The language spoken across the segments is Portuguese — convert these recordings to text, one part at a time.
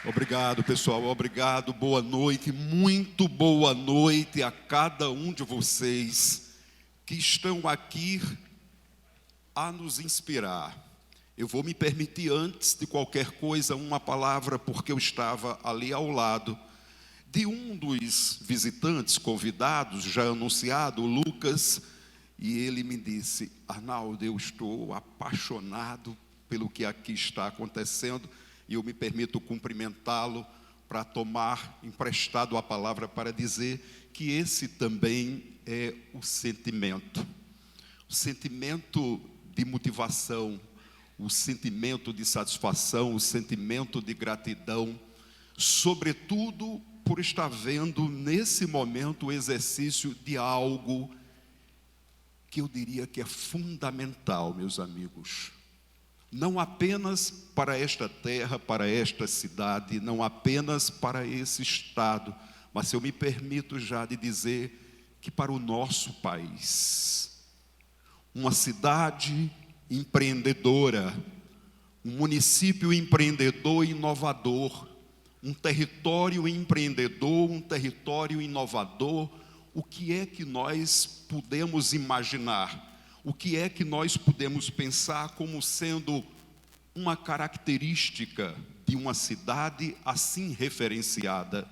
Obrigado, pessoal. Obrigado. Boa noite. Muito boa noite a cada um de vocês que estão aqui a nos inspirar. Eu vou me permitir, antes de qualquer coisa, uma palavra, porque eu estava ali ao lado de um dos visitantes convidados, já anunciado, o Lucas, e ele me disse: Arnaldo, eu estou apaixonado pelo que aqui está acontecendo, e eu me permito cumprimentá-lo para tomar emprestado a palavra para dizer que esse também é o sentimento de motivação, o sentimento de satisfação, o sentimento de gratidão, sobretudo por estar vendo nesse momento o exercício de algo que eu diria que é fundamental, meus amigos. Não apenas para esta terra, para esta cidade, não apenas para esse estado, mas eu me permito já de dizer que para o nosso país. Uma cidade empreendedora, um município empreendedor e inovador, um território empreendedor, um território inovador. O que é que nós podemos imaginar? O que é que nós podemos pensar como sendo uma característica de uma cidade assim referenciada?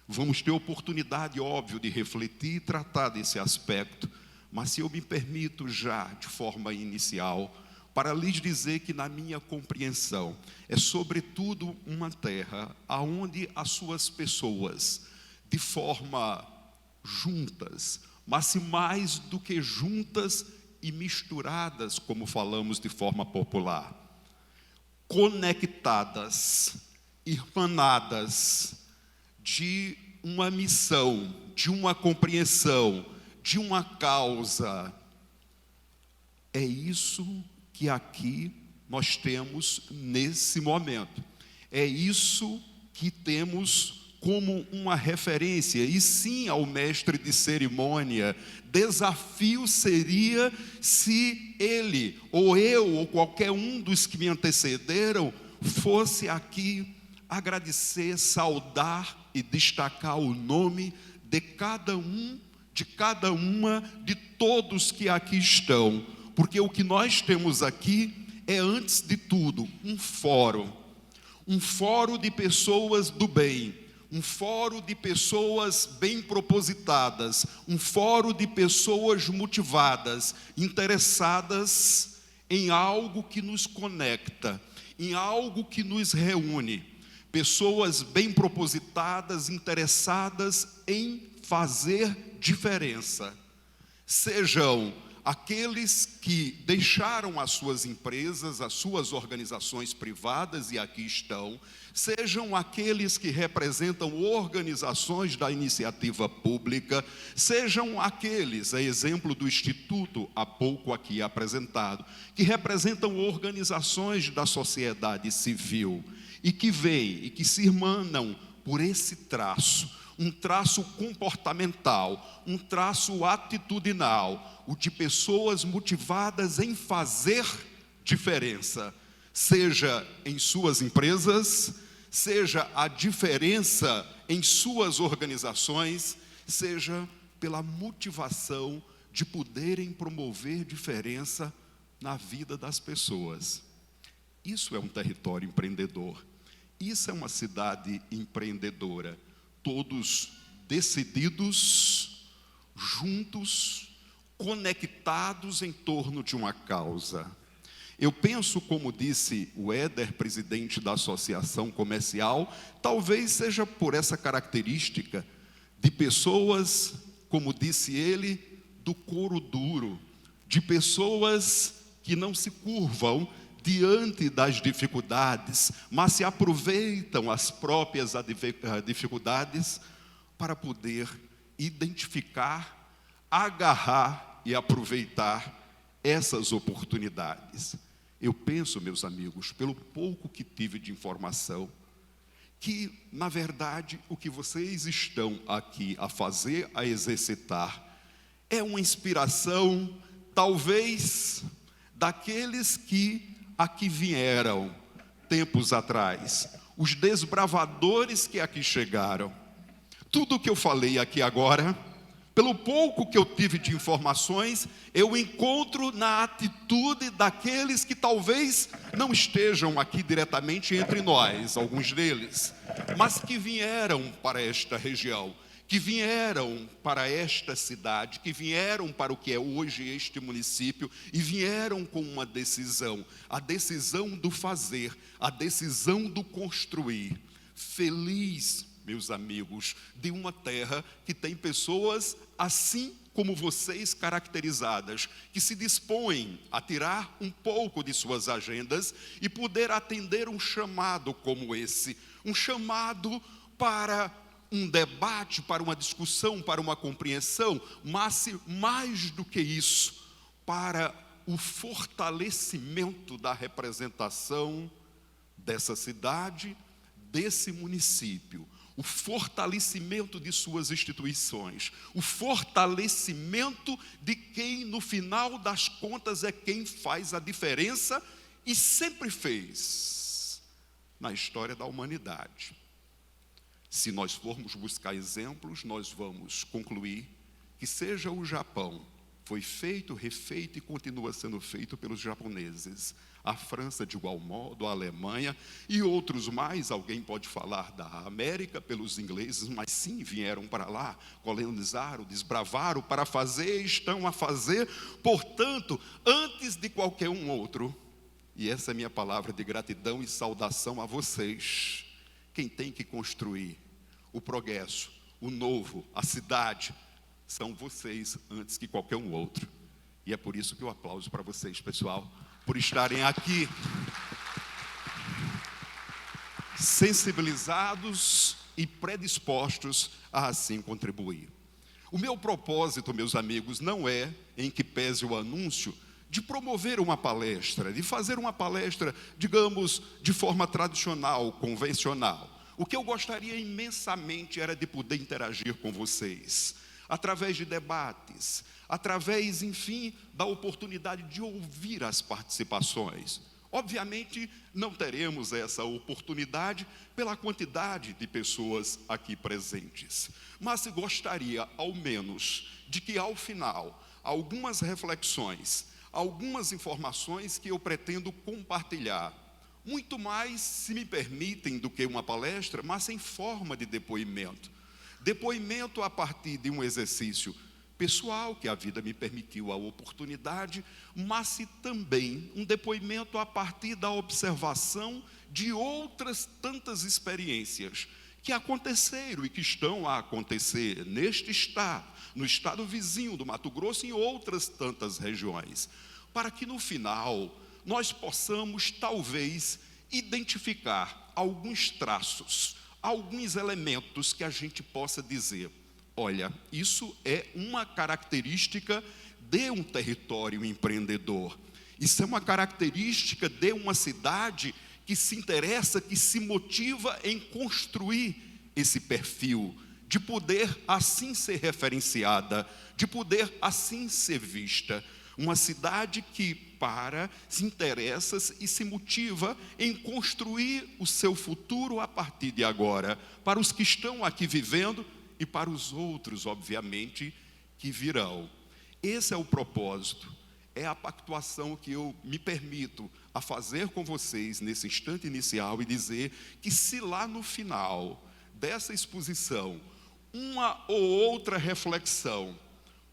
Vamos ter oportunidade, óbvio, de refletir e tratar desse aspecto, mas se eu me permito já, de forma inicial, para lhes dizer que na minha compreensão, é sobretudo uma terra onde as suas pessoas, de forma juntas, mas se mais do que juntas e misturadas, como falamos de forma popular, conectadas, irmanadas, de uma missão, de uma compreensão, de uma causa. É isso que aqui nós temos nesse momento. É isso que temos como uma referência. E sim, ao mestre de cerimônia, desafio seria se ele, ou eu, ou qualquer um dos que me antecederam, fosse aqui agradecer, saudar e destacar o nome de cada um, de cada uma, de todos que aqui estão. Porque o que nós temos aqui é, antes de tudo, um fórum de pessoas do bem, um fórum de pessoas bem propositadas, um fórum de pessoas motivadas, interessadas em algo que nos conecta, em algo que nos reúne, pessoas bem propositadas, interessadas em fazer diferença, sejam aqueles que deixaram as suas empresas, as suas organizações privadas e aqui estão, sejam aqueles que representam organizações da iniciativa pública, sejam aqueles, a exemplo do Instituto, há pouco aqui apresentado, que representam organizações da sociedade civil e que veem e que se irmanam por esse traço, um traço comportamental, um traço atitudinal, o de pessoas motivadas em fazer diferença, seja em suas empresas, seja a diferença em suas organizações, seja pela motivação de poderem promover diferença na vida das pessoas. Isso é um território empreendedor, isso é uma cidade empreendedora. Todos decididos, juntos, conectados em torno de uma causa. Eu penso, como disse o Éder, presidente da Associação Comercial, talvez seja por essa característica de pessoas, como disse ele, do couro duro, de pessoas que não se curvam diante das dificuldades, mas se aproveitam as próprias dificuldades para poder identificar, agarrar e aproveitar essas oportunidades. Eu penso, meus amigos, pelo pouco que tive de informação, que, na verdade, o que vocês estão aqui a fazer, a exercitar, é uma inspiração, talvez, daqueles que aqui vieram tempos atrás, os desbravadores que aqui chegaram. Tudo o que eu falei aqui agora, pelo pouco que eu tive de informações, eu encontro na atitude daqueles que talvez não estejam aqui diretamente entre nós, alguns deles, mas que vieram para esta região, que vieram para esta cidade, que vieram para o que é hoje este município e vieram com uma decisão, a decisão do fazer, a decisão do construir. Feliz, meus amigos, de uma terra que tem pessoas assim como vocês caracterizadas, que se dispõem a tirar um pouco de suas agendas e poder atender um chamado como esse, um chamado para um debate, para uma discussão, para uma compreensão, mas mais do que isso, para o fortalecimento da representação dessa cidade, desse município, o fortalecimento de suas instituições, o fortalecimento de quem, no final das contas, é quem faz a diferença e sempre fez na história da humanidade. Se nós formos buscar exemplos, nós vamos concluir que seja o Japão, foi feito, refeito e continua sendo feito pelos japoneses. A França de igual modo, a Alemanha e outros mais, alguém pode falar da América pelos ingleses, mas sim, vieram para lá, colonizaram, desbravaram para fazer, estão a fazer, portanto, antes de qualquer um outro, e essa é a minha palavra de gratidão e saudação a vocês, quem tem que construir o progresso, o novo, a cidade, são vocês antes que qualquer um outro. E é por isso que eu aplauso para vocês, pessoal, por estarem aqui, sensibilizados e predispostos a assim contribuir. O meu propósito, meus amigos, não é, em que pese o anúncio, de promover uma palestra, de fazer uma palestra, digamos, de forma tradicional, convencional. O que eu gostaria imensamente era de poder interagir com vocês, através de debates, através, enfim, da oportunidade de ouvir as participações. Obviamente, não teremos essa oportunidade pela quantidade de pessoas aqui presentes, mas gostaria, ao menos, de que, ao final, algumas reflexões, algumas informações que eu pretendo compartilhar, muito mais, se me permitem, do que uma palestra, mas em forma de depoimento. Depoimento a partir de um exercício pessoal, que a vida me permitiu a oportunidade, mas também um depoimento a partir da observação de outras tantas experiências que aconteceram e que estão a acontecer neste estado, no estado vizinho do Mato Grosso e em outras tantas regiões, para que no final nós possamos, talvez, identificar alguns traços, alguns elementos que a gente possa dizer, olha, isso é uma característica de um território empreendedor, isso é uma característica de uma cidade que se interessa, que se motiva em construir esse perfil, de poder assim ser referenciada, de poder assim ser vista. Uma cidade que se interessa e se motiva em construir o seu futuro a partir de agora, para os que estão aqui vivendo e para os outros, obviamente, que virão. Esse é o propósito, é a pactuação que eu me permito a fazer com vocês nesse instante inicial e dizer que se lá no final dessa exposição, uma ou outra reflexão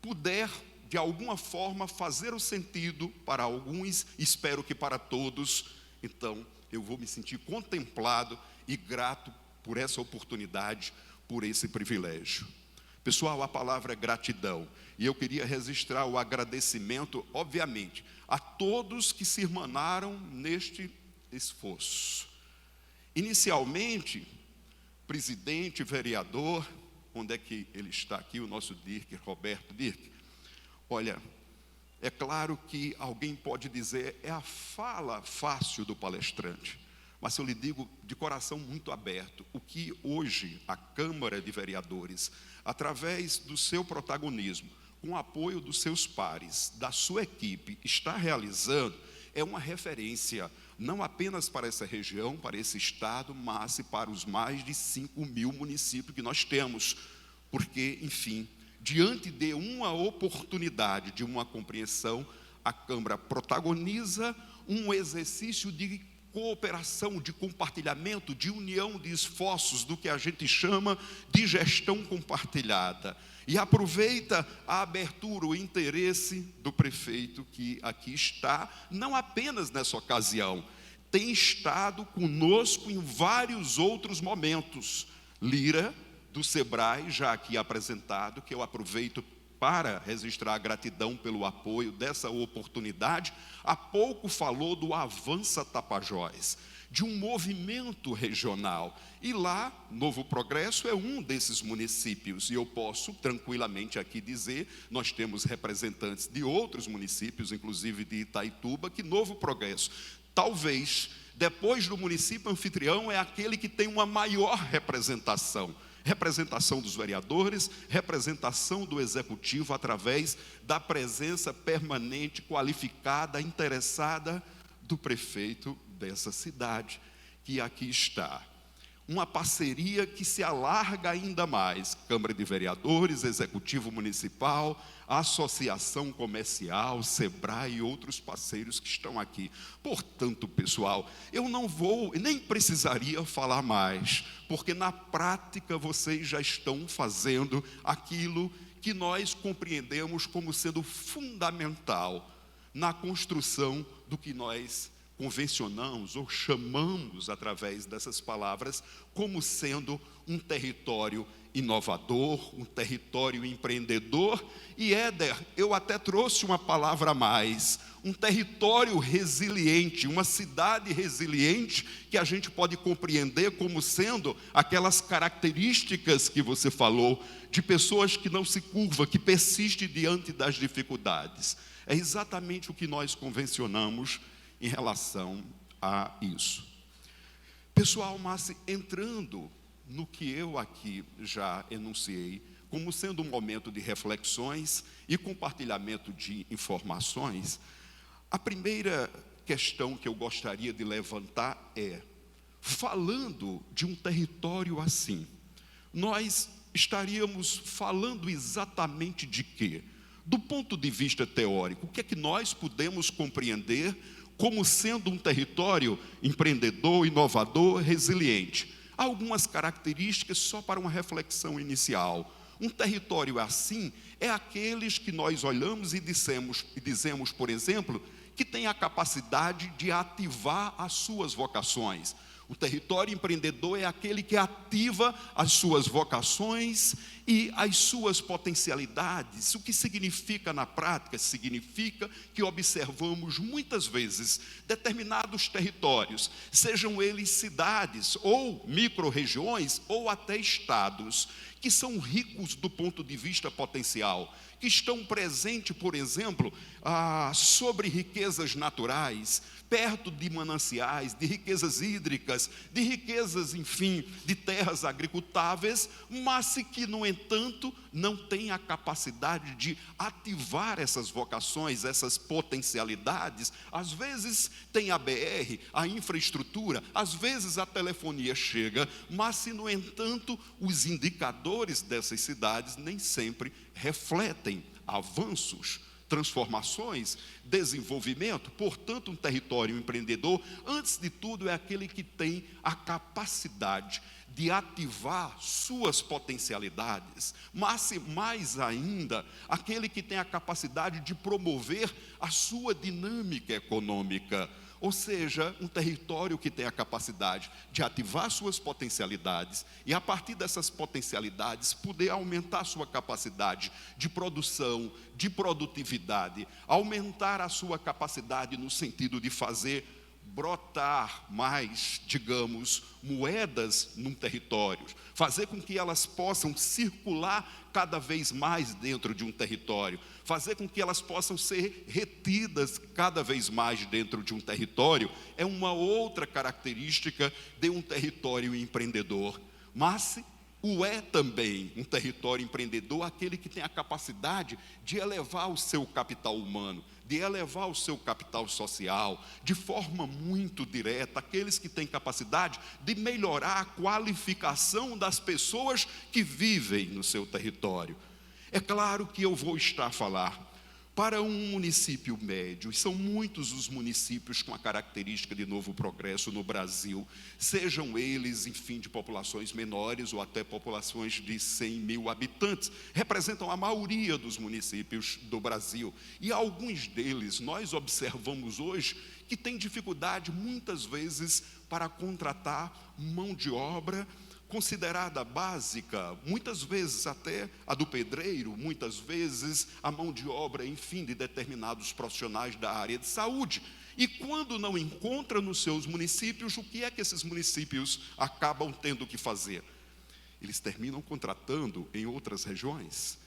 puder de alguma forma fazer o sentido para alguns, espero que para todos, então eu vou me sentir contemplado e grato por essa oportunidade, por esse privilégio. Pessoal, a palavra é gratidão, e eu queria registrar o agradecimento, obviamente, a todos que se irmanaram neste esforço. Inicialmente, presidente, vereador, onde é que ele está aqui, o nosso Dirk, Roberto Dirk? Olha, é claro que alguém pode dizer, é a fala fácil do palestrante, mas eu lhe digo de coração muito aberto, o que hoje a Câmara de Vereadores, através do seu protagonismo, com o apoio dos seus pares, da sua equipe, está realizando, é uma referência, não apenas para essa região, para esse estado, mas para os mais de 5.000 municípios que nós temos. Porque, enfim, diante de uma oportunidade, de uma compreensão, a Câmara protagoniza um exercício de cooperação, de compartilhamento, de união de esforços, do que a gente chama de gestão compartilhada. E aproveita a abertura, o interesse do prefeito que aqui está, não apenas nessa ocasião, tem estado conosco em vários outros momentos. Lira, do Sebrae, já aqui apresentado, que eu aproveito para registrar a gratidão pelo apoio dessa oportunidade, há pouco falou do Avança Tapajós, de um movimento regional. E lá, Novo Progresso é um desses municípios, e eu posso tranquilamente aqui dizer, nós temos representantes de outros municípios, inclusive de Itaituba, que Novo Progresso, talvez, depois do município anfitrião, é aquele que tem uma maior representação dos vereadores, representação do executivo através da presença permanente, qualificada, interessada do prefeito dessa cidade, que aqui está. Uma parceria que se alarga ainda mais, Câmara de Vereadores, Executivo Municipal, Associação Comercial, Sebrae e outros parceiros que estão aqui. Portanto, pessoal, eu não vou, nem precisaria falar mais, porque na prática vocês já estão fazendo aquilo que nós compreendemos como sendo fundamental na construção do que nós convencionamos ou chamamos, através dessas palavras, como sendo um território inovador, um território empreendedor. E Éder, eu até trouxe uma palavra a mais, um território resiliente, uma cidade resiliente, que a gente pode compreender como sendo aquelas características que você falou, de pessoas que não se curvam, que persistem diante das dificuldades. É exatamente o que nós convencionamos em relação a isso. Pessoal, mas entrando no que eu aqui já enunciei, como sendo um momento de reflexões e compartilhamento de informações, a primeira questão que eu gostaria de levantar é, falando de um território assim, nós estaríamos falando exatamente de quê? Do ponto de vista teórico, o que é que nós podemos compreender como sendo um território empreendedor, inovador, resiliente? Há algumas características só para uma reflexão inicial. Um território assim é aqueles que nós olhamos e dizemos, por exemplo, que tem a capacidade de ativar as suas vocações. O território empreendedor é aquele que ativa as suas vocações e as suas potencialidades. O que significa na prática? Significa que observamos muitas vezes determinados territórios, sejam eles cidades ou micro-regiões ou até estados, que são ricos do ponto de vista potencial, que estão presentes, por exemplo, sobre riquezas naturais, perto de mananciais, de riquezas hídricas, de riquezas, enfim, de terras agricultáveis, mas que, no entanto, não têm a capacidade de ativar essas vocações, essas potencialidades. Às vezes tem a BR, a infraestrutura, às vezes a telefonia chega, mas se, no entanto, os indicadores dessas cidades nem sempre refletem avanços, transformações, desenvolvimento. Portanto, um território empreendedor, antes de tudo, é aquele que tem a capacidade de ativar suas potencialidades, mas mais ainda, aquele que tem a capacidade de promover a sua dinâmica econômica. Ou seja, um território que tem a capacidade de ativar suas potencialidades e, a partir dessas potencialidades, poder aumentar sua capacidade de produção, de produtividade, aumentar a sua capacidade no sentido de fazer brotar mais, digamos, moedas num território, fazer com que elas possam circular cada vez mais dentro de um território, fazer com que elas possam ser retidas cada vez mais dentro de um território, é uma outra característica de um território empreendedor. Mas o é também um território empreendedor aquele que tem a capacidade de elevar o seu capital humano, de elevar o seu capital social de forma muito direta, aqueles que têm capacidade de melhorar a qualificação das pessoas que vivem no seu território. É claro que eu vou estar a falar para um município médio, e são muitos os municípios com a característica de Novo Progresso no Brasil, sejam eles, enfim, de populações menores ou até populações de 100 mil habitantes, representam a maioria dos municípios do Brasil, e alguns deles nós observamos hoje que têm dificuldade muitas vezes para contratar mão de obra considerada básica, muitas vezes até a do pedreiro, muitas vezes a mão de obra, enfim, de determinados profissionais da área de saúde. E quando não encontra nos seus municípios, o que é que esses municípios acabam tendo que fazer? Eles terminam contratando em outras regiões.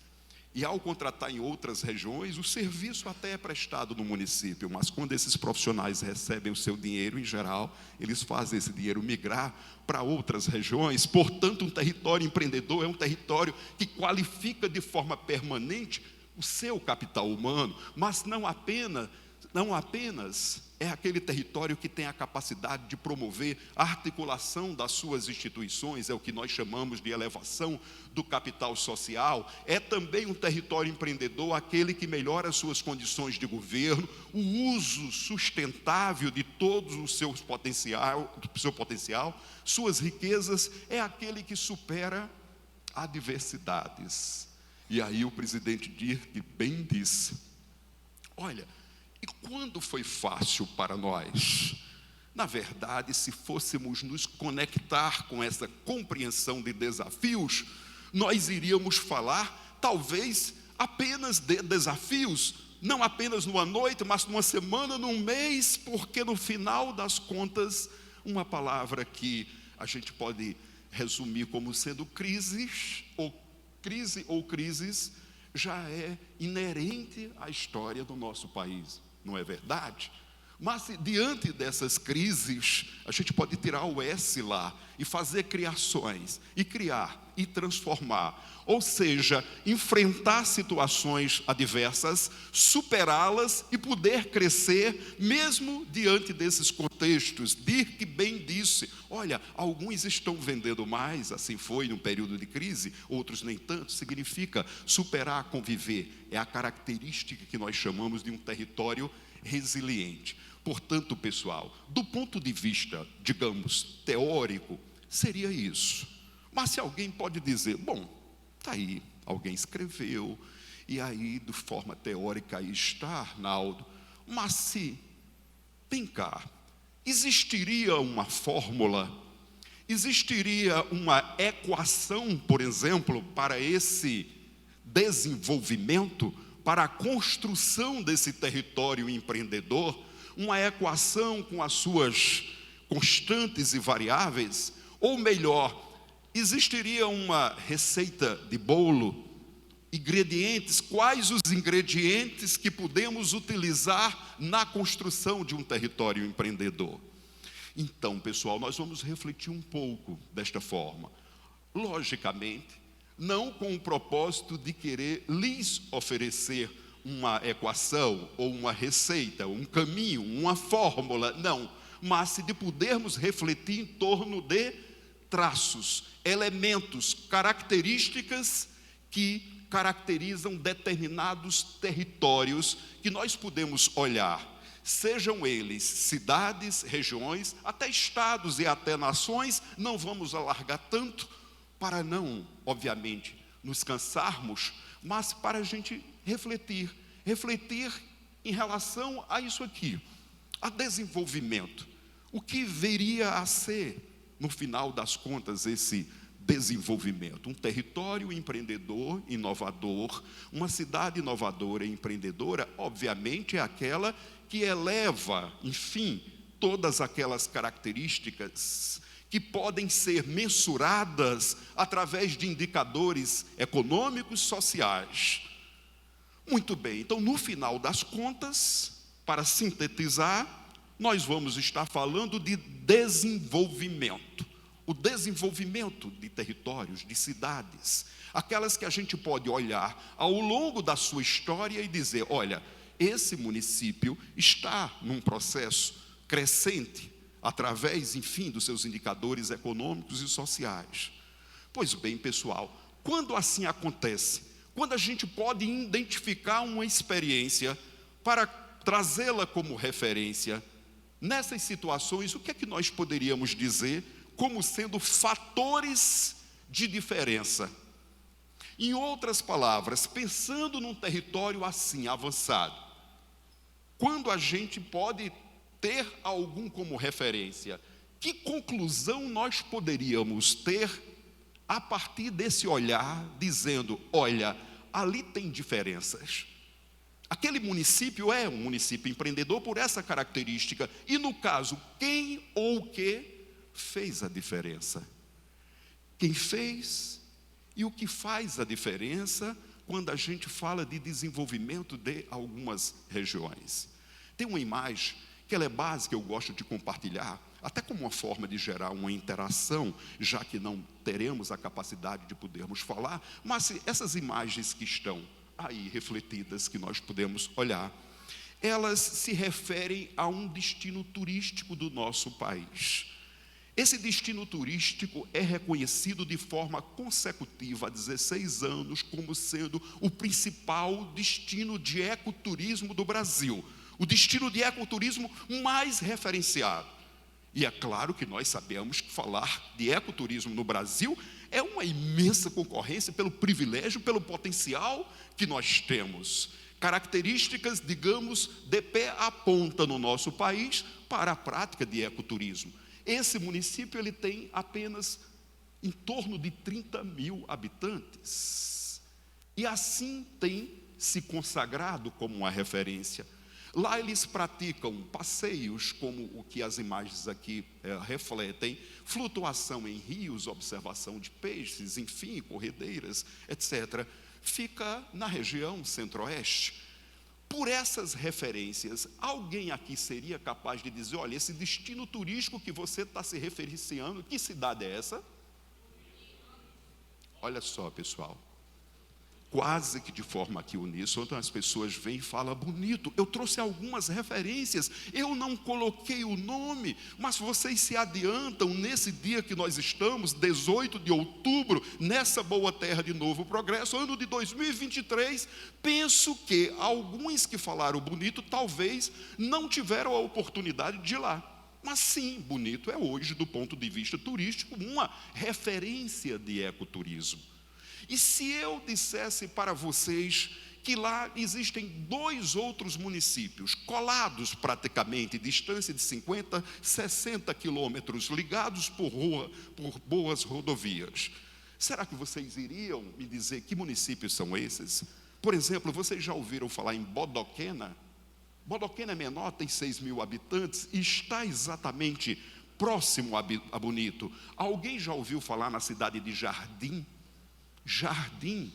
E ao contratar em outras regiões, o serviço até é prestado no município, mas quando esses profissionais recebem o seu dinheiro, em geral, eles fazem esse dinheiro migrar para outras regiões. Portanto, um território empreendedor é um território que qualifica de forma permanente o seu capital humano, mas não apenas é aquele território que tem a capacidade de promover a articulação das suas instituições, é o que nós chamamos de elevação do capital social, é também um território empreendedor, aquele que melhora as suas condições de governo, o uso sustentável de todos os seus seu potencial, suas riquezas, é aquele que supera adversidades. E aí o presidente Dirk bem disse, olha, e quando foi fácil para nós? Na verdade, se fôssemos nos conectar com essa compreensão de desafios, nós iríamos falar, talvez, apenas de desafios, não apenas numa noite, mas numa semana, num mês, porque no final das contas, uma palavra que a gente pode resumir como sendo crise ou crises, já é inerente à história do nosso país. Não é verdade? Mas diante dessas crises, a gente pode tirar o S lá e fazer criações, e criar, e transformar. Ou seja, enfrentar situações adversas, superá-las e poder crescer, mesmo diante desses contextos. Dirk bem disse, olha, alguns estão vendendo mais, assim foi num período de crise, outros nem tanto, significa superar, conviver. É a característica que nós chamamos de um território resiliente. Portanto, pessoal, do ponto de vista, digamos, teórico, seria isso. Mas se alguém pode dizer, bom, está aí, alguém escreveu, e aí, de forma teórica, aí está, Arnaldo, mas se, vem cá, existiria uma fórmula, existiria uma equação, por exemplo, para esse desenvolvimento, para a construção desse território empreendedor, uma equação com as suas constantes e variáveis, ou melhor, existiria uma receita de bolo, ingredientes, quais os ingredientes que podemos utilizar na construção de um território empreendedor? Então, pessoal, nós vamos refletir um pouco desta forma. Logicamente, não com o propósito de querer lhes oferecer uma equação, ou uma receita, um caminho, uma fórmula, não, mas de podermos refletir em torno de traços, elementos, características que caracterizam determinados territórios que nós podemos olhar, sejam eles cidades, regiões, até estados e até nações. Não vamos alargar tanto para não, obviamente, nos cansarmos, mas para a gente refletir em relação a isso aqui, a desenvolvimento. O que viria a ser, no final das contas, esse desenvolvimento? Um território empreendedor, inovador, uma cidade inovadora e empreendedora, obviamente é aquela que eleva, enfim, todas aquelas características que podem ser mensuradas através de indicadores econômicos, sociais. Muito bem, então no final das contas, para sintetizar, nós vamos estar falando de desenvolvimento. O desenvolvimento de territórios, de cidades, aquelas que a gente pode olhar ao longo da sua história e dizer, olha, esse município está num processo crescente, através, enfim, dos seus indicadores econômicos e sociais. Pois bem, pessoal, quando assim acontece, quando a gente pode identificar uma experiência para trazê-la como referência, nessas situações, o que é que nós poderíamos dizer como sendo fatores de diferença? Em outras palavras, pensando num território assim, avançado, quando a gente pode ter algum como referência, que conclusão nós poderíamos ter a partir desse olhar, dizendo, olha, ali tem diferenças. Aquele município é um município empreendedor por essa característica, e no caso, quem ou o que fez a diferença? Quem fez e o que faz a diferença quando a gente fala de desenvolvimento de algumas regiões. Tem uma imagem que ela é básica, eu gosto de compartilhar, até como uma forma de gerar uma interação, já que não teremos a capacidade de podermos falar, mas essas imagens que estão aí refletidas, que nós podemos olhar, elas se referem a um destino turístico do nosso país. Esse destino turístico é reconhecido de forma consecutiva há 16 anos como sendo o principal destino de ecoturismo do Brasil, o destino de ecoturismo mais referenciado. E é claro que nós sabemos que falar de ecoturismo no Brasil é uma imensa concorrência pelo privilégio, pelo potencial que nós temos. Características, digamos, de pé à ponta no nosso país para a prática de ecoturismo. Esse município ele tem apenas em torno de 30 mil habitantes. E assim tem se consagrado como uma referência. Lá eles praticam passeios, como o que as imagens aqui refletem, flutuação em rios, observação de peixes, enfim, corredeiras, etc. Fica na região centro-oeste. Por essas referências, alguém aqui seria capaz de dizer, olha, esse destino turístico que você está se referenciando, que cidade é essa? Olha só, pessoal. Quase que de forma aqui uníssona, as pessoas vêm e falam, bonito, eu trouxe algumas referências, eu não coloquei o nome, mas vocês se adiantam nesse dia que nós estamos, 18 de outubro, nessa boa terra de Novo Progresso, ano de 2023, penso que alguns que falaram bonito, talvez não tiveram a oportunidade de ir lá. Mas sim, bonito é hoje, do ponto de vista turístico, uma referência de ecoturismo. E se eu dissesse para vocês que lá existem 2 outros municípios, colados praticamente, distância de 50, 60 quilômetros, ligados por boas rodovias, será que vocês iriam me dizer que municípios são esses? Por exemplo, vocês já ouviram falar em Bodoquena? Bodoquena é menor, tem 6 mil habitantes e está exatamente próximo a Bonito. Alguém já ouviu falar na cidade de Jardim? Jardim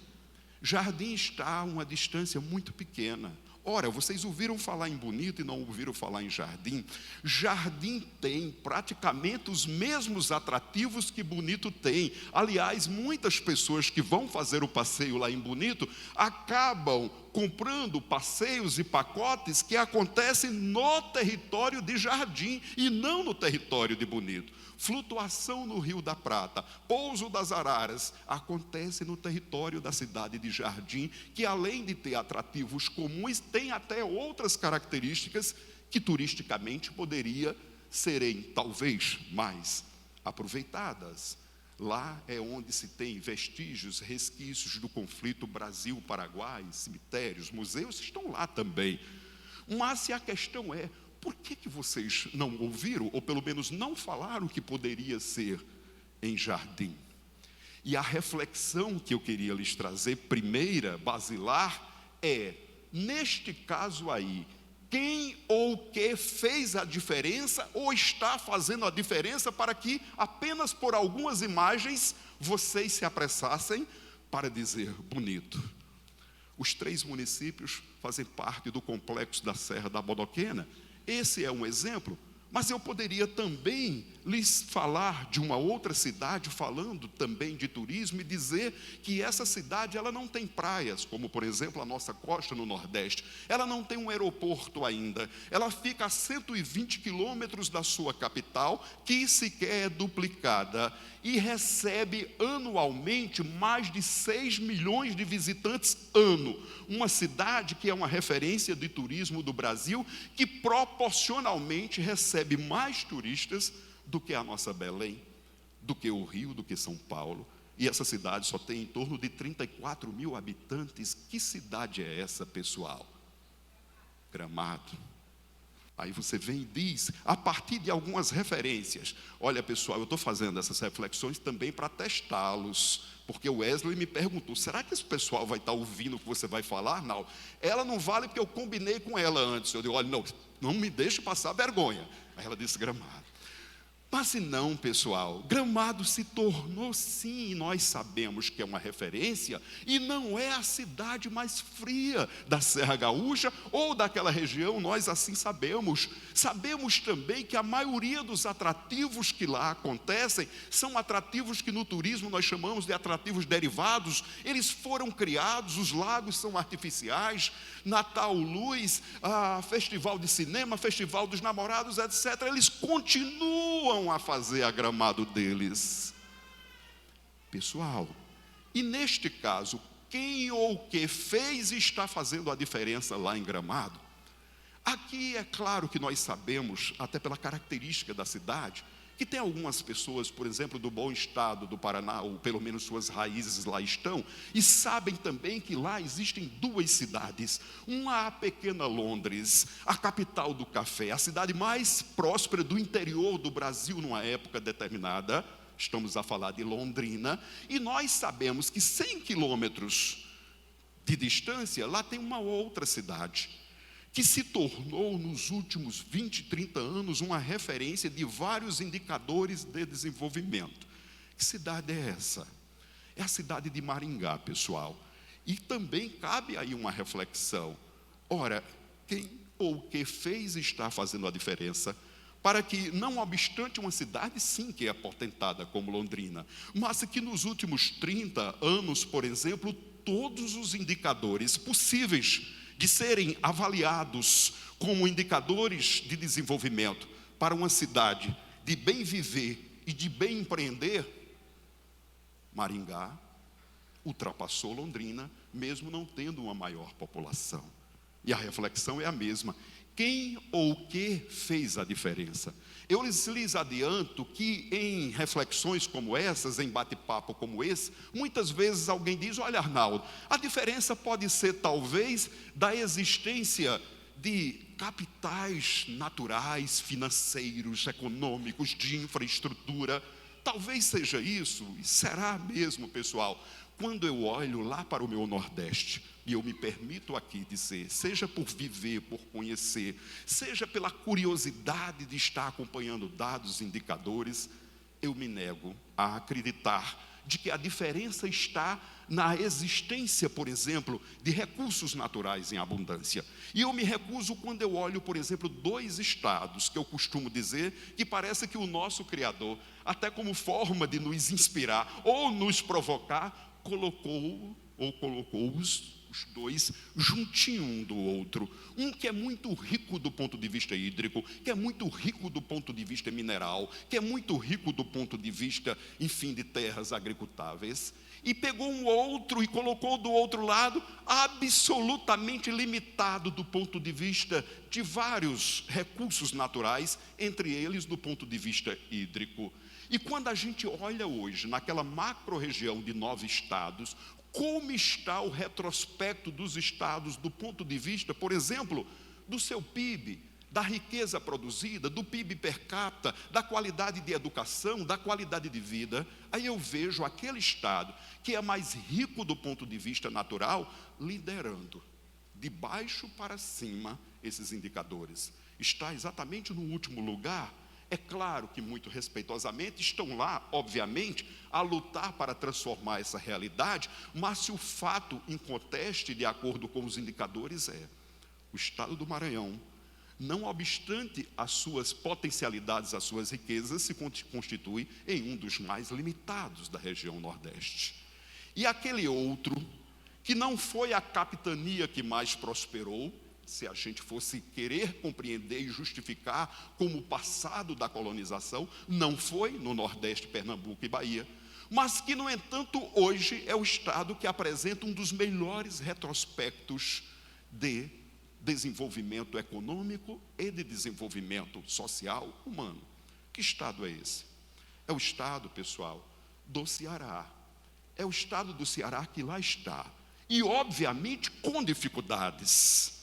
está a uma distância muito pequena. Ora, vocês ouviram falar em Bonito e não ouviram falar em Jardim? Jardim tem praticamente os mesmos atrativos que Bonito tem. Aliás, muitas pessoas que vão fazer o passeio lá em Bonito acabam comprando passeios e pacotes que acontecem no território de Jardim e não no território de Bonito. Flutuação no Rio da Prata, pouso das araras, acontece no território da cidade de Jardim, que além de ter atrativos comuns, tem até outras características que turisticamente poderia serem talvez mais aproveitadas. Lá é onde se tem vestígios, resquícios do conflito Brasil-Paraguai, cemitérios, museus estão lá também. Mas se a questão é, por que vocês não ouviram, ou pelo menos não falaram que poderia ser em Jardim? E a reflexão que eu queria lhes trazer, primeira, basilar, é, neste caso aí, quem ou o que fez a diferença, ou está fazendo a diferença para que apenas por algumas imagens vocês se apressassem para dizer bonito? Os 3 municípios fazem parte do complexo da Serra da Bodoquena. Esse é um exemplo, Mas eu poderia também lhes falar de uma outra cidade, falando também de turismo, e dizer que essa cidade ela não tem praias, como por exemplo a nossa costa no Nordeste. Ela não tem um aeroporto ainda. Ela fica a 120 quilômetros da sua capital, que sequer é duplicada, e recebe anualmente mais de 6 milhões de visitantes ano. Uma cidade que é uma referência de turismo do Brasil, que proporcionalmente recebe mais turistas do que a nossa Belém, do que o Rio, do que São Paulo. E essa cidade só tem em torno de 34 mil habitantes. Que cidade é essa, pessoal? Gramado. Aí você vem e diz, a partir de algumas referências, olha pessoal, eu estou fazendo essas reflexões também para testá-los, porque o Wesley me perguntou, será que esse pessoal vai estar ouvindo o que você vai falar? Não, ela não vale porque eu combinei com ela antes. Eu digo, olha, não me deixe passar vergonha. Aí ela disse, Gramado. Mas se não, pessoal, Gramado se tornou sim, e nós sabemos que é uma referência, e não é a cidade mais fria da Serra Gaúcha ou daquela região, nós assim sabemos. Sabemos também que a maioria dos atrativos que lá acontecem são atrativos que no turismo nós chamamos de atrativos derivados. Eles foram criados, os lagos são artificiais, Natal Luz, festival de cinema, festival dos namorados, etc. Eles continuam a fazer a Gramado deles. Pessoal, e neste caso, quem ou o que fez e está fazendo a diferença lá em Gramado? Aqui é claro que nós sabemos, até pela característica da cidade, que tem algumas pessoas, por exemplo, do bom estado do Paraná, ou pelo menos suas raízes lá estão, e sabem também que lá existem duas cidades, uma a pequena Londres, a capital do café, a cidade mais próspera do interior do Brasil numa época determinada, estamos a falar de Londrina, e nós sabemos que 100 quilômetros de distância, lá tem uma outra cidade, que se tornou nos últimos 20, 30 anos uma referência de vários indicadores de desenvolvimento. Que cidade é essa? É a cidade de Maringá, pessoal. E também cabe aí uma reflexão. Ora, quem ou o que fez está fazendo a diferença para que, não obstante uma cidade sim que é aposentada como Londrina, mas que nos últimos 30 anos, por exemplo, todos os indicadores possíveis de serem avaliados como indicadores de desenvolvimento para uma cidade de bem viver e de bem empreender, Maringá ultrapassou Londrina, mesmo não tendo uma maior população. E a reflexão é a mesma. Quem ou o que fez a diferença? Eu lhes adianto que em reflexões como essas, em bate-papo como esse, muitas vezes alguém diz, olha Arnaldo, a diferença pode ser talvez da existência de capitais naturais, financeiros, econômicos, de infraestrutura. Talvez seja isso, e será mesmo, pessoal, quando eu olho lá para o meu Nordeste, e eu me permito aqui dizer, seja por viver, por conhecer, seja pela curiosidade de estar acompanhando dados, indicadores, eu me nego a acreditar de que a diferença está na existência, por exemplo, de recursos naturais em abundância. E eu me recuso quando eu olho, por exemplo, 2 estados que eu costumo dizer que parece que o nosso Criador, até como forma de nos inspirar ou nos provocar, colocou os 2 juntinho um do outro. Um que é muito rico do ponto de vista hídrico, que é muito rico do ponto de vista mineral, que é muito rico do ponto de vista, enfim, de terras agricultáveis. E pegou um outro e colocou do outro lado, absolutamente limitado do ponto de vista de vários recursos naturais, entre eles do ponto de vista hídrico. E quando a gente olha hoje naquela macro-região de 9 estados, como está o retrospecto dos estados do ponto de vista, por exemplo, do seu PIB, da riqueza produzida, do PIB per capita, da qualidade de educação, da qualidade de vida, aí eu vejo aquele estado que é mais rico do ponto de vista natural, liderando, de baixo para cima, esses indicadores. Está exatamente no último lugar. É claro que muito respeitosamente estão lá, obviamente, a lutar para transformar essa realidade, mas se o fato em conteste, de acordo com os indicadores, o estado do Maranhão não obstante as suas potencialidades, as suas riquezas, se constitui em um dos mais limitados da região Nordeste. E aquele outro, que não foi a capitania que mais prosperou, se a gente fosse querer compreender e justificar como o passado da colonização, não foi no Nordeste, Pernambuco e Bahia, mas que, no entanto, hoje é o estado que apresenta um dos melhores retrospectos de desenvolvimento econômico e de desenvolvimento social humano. Que estado é esse? É o estado, pessoal, do Ceará. É o estado do Ceará que lá está. E, obviamente, com dificuldades.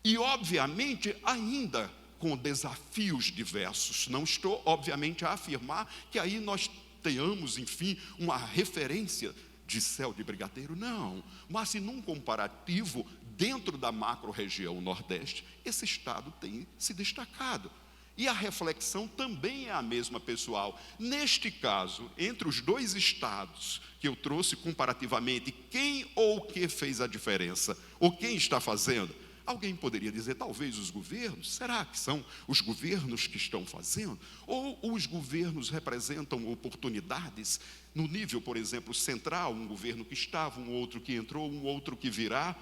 E, obviamente, ainda com desafios diversos. Não estou, obviamente, a afirmar que aí nós tenhamos, enfim, uma referência de céu de brigadeiro, não. Mas, se num comparativo, dentro da macro-região Nordeste, esse estado tem se destacado. E a reflexão também é a mesma, pessoal. Neste caso, entre os dois estados que eu trouxe comparativamente, quem ou o que fez a diferença? Ou quem está fazendo? Alguém poderia dizer, talvez os governos. Será que são os governos que estão fazendo? Ou os governos representam oportunidades no nível, por exemplo, central, um governo que estava, um outro que entrou, um outro que virá,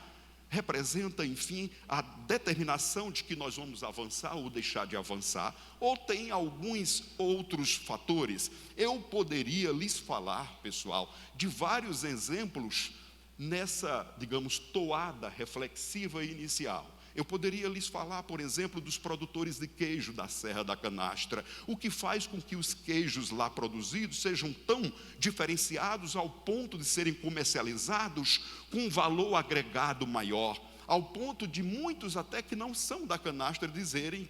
representa, enfim, a determinação de que nós vamos avançar ou deixar de avançar, ou tem alguns outros fatores. Eu poderia lhes falar, pessoal, de vários exemplos nessa, digamos, toada reflexiva inicial. Eu poderia lhes falar, por exemplo, dos produtores de queijo da Serra da Canastra, o que faz com que os queijos lá produzidos sejam tão diferenciados ao ponto de serem comercializados com um valor agregado maior, ao ponto de muitos até que não são da canastra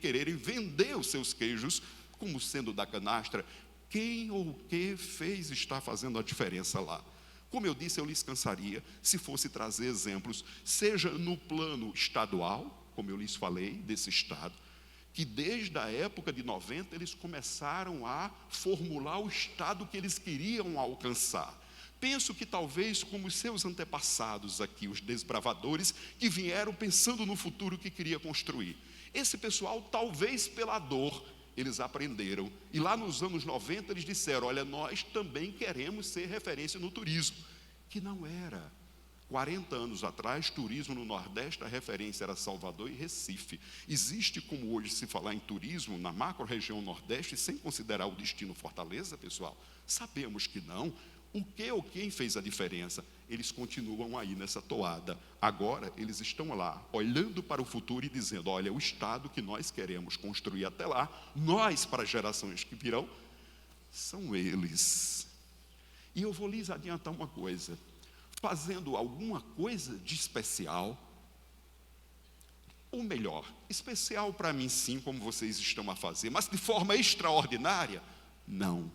quererem vender os seus queijos como sendo da canastra. Quem ou o que fez está fazendo a diferença lá? Como eu disse, eu lhes cansaria se fosse trazer exemplos, seja no plano estadual, como eu lhes falei, desse estado, que desde a época de 90 eles começaram a formular o estado que eles queriam alcançar. Penso que talvez como os seus antepassados aqui, os desbravadores, que vieram pensando no futuro que queria construir. Esse pessoal, talvez pela dor, eles aprenderam, e lá nos anos 90 eles disseram, olha, nós também queremos ser referência no turismo, que não era. 40 anos atrás, turismo no Nordeste, a referência era Salvador e Recife. Existe, como hoje se falar em turismo, na macro-região Nordeste, sem considerar o destino Fortaleza, pessoal? Sabemos que não. O que ou quem fez a diferença? Eles continuam aí nessa toada. Agora, eles estão lá, olhando para o futuro e dizendo, olha, o estado que nós queremos construir até lá, nós, para as gerações que virão, são eles. E eu vou lhes adiantar uma coisa. Fazendo alguma coisa de especial, ou melhor, especial para mim sim, como vocês estão a fazer, mas de forma extraordinária, não.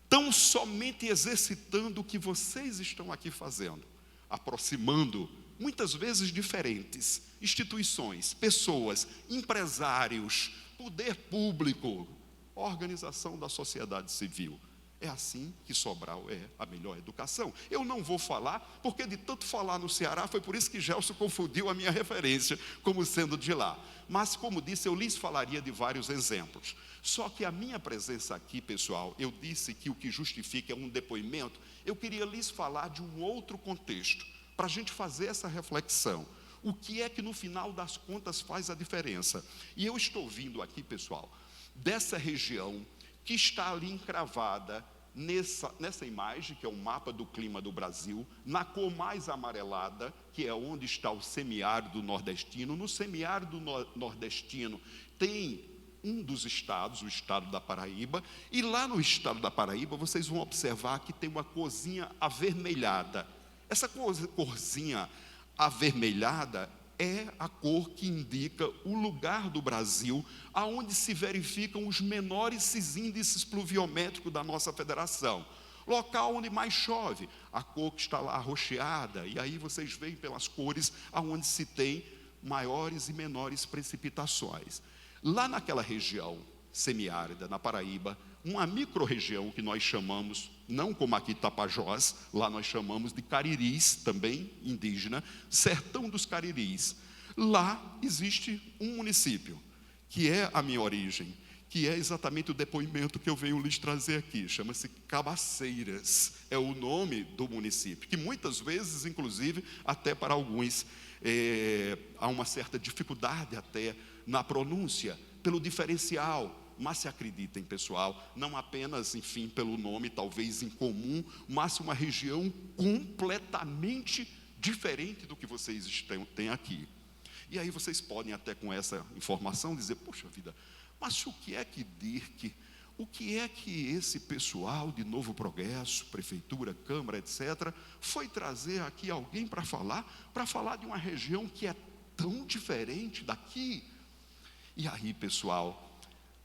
Tão somente exercitando o que vocês estão aqui fazendo, aproximando, muitas vezes diferentes, instituições, pessoas, empresários, poder público, organização da sociedade civil. É assim que Sobral é a melhor educação. Eu não vou falar, porque de tanto falar no Ceará, foi por isso que Gelson confundiu a minha referência como sendo de lá. Mas, como disse, eu lhes falaria de vários exemplos. Só que a minha presença aqui, pessoal, eu disse que o que justifica é um depoimento. Eu queria lhes falar de um outro contexto, para a gente fazer essa reflexão. O que é que no final das contas faz a diferença? E eu estou vindo aqui, pessoal, dessa região que está ali encravada nessa imagem, que é o mapa do clima do Brasil, na cor mais amarelada, que é onde está o semiárido nordestino. No semiárido nordestino tem um dos estados, o estado da Paraíba, e lá no estado da Paraíba vocês vão observar que tem uma corzinha avermelhada. Essa corzinha avermelhada é a cor que indica o lugar do Brasil aonde se verificam os menores índices pluviométricos da nossa federação. Local onde mais chove, a cor que está lá arroxeada, e aí vocês veem pelas cores aonde se tem maiores e menores precipitações. Lá naquela região semiárida, na Paraíba, uma micro-região que nós chamamos, não como aqui Tapajós, lá nós chamamos de Cariris, também indígena, Sertão dos Cariris. Lá existe um município, que é a minha origem, que é exatamente o depoimento que eu venho lhes trazer aqui. Chama-se Cabaceiras, é o nome do município, que muitas vezes, inclusive, até para alguns, há uma certa dificuldade até na pronúncia, pelo diferencial. Mas se acreditem, pessoal, não apenas, enfim, pelo nome talvez incomum, mas uma região completamente diferente do que vocês têm aqui. E aí vocês podem até com essa informação dizer, poxa vida, mas o que é que Dirk, o que é que esse pessoal de Novo Progresso, prefeitura, câmara, etc., foi trazer aqui alguém para falar de uma região que é tão diferente daqui? E aí, pessoal,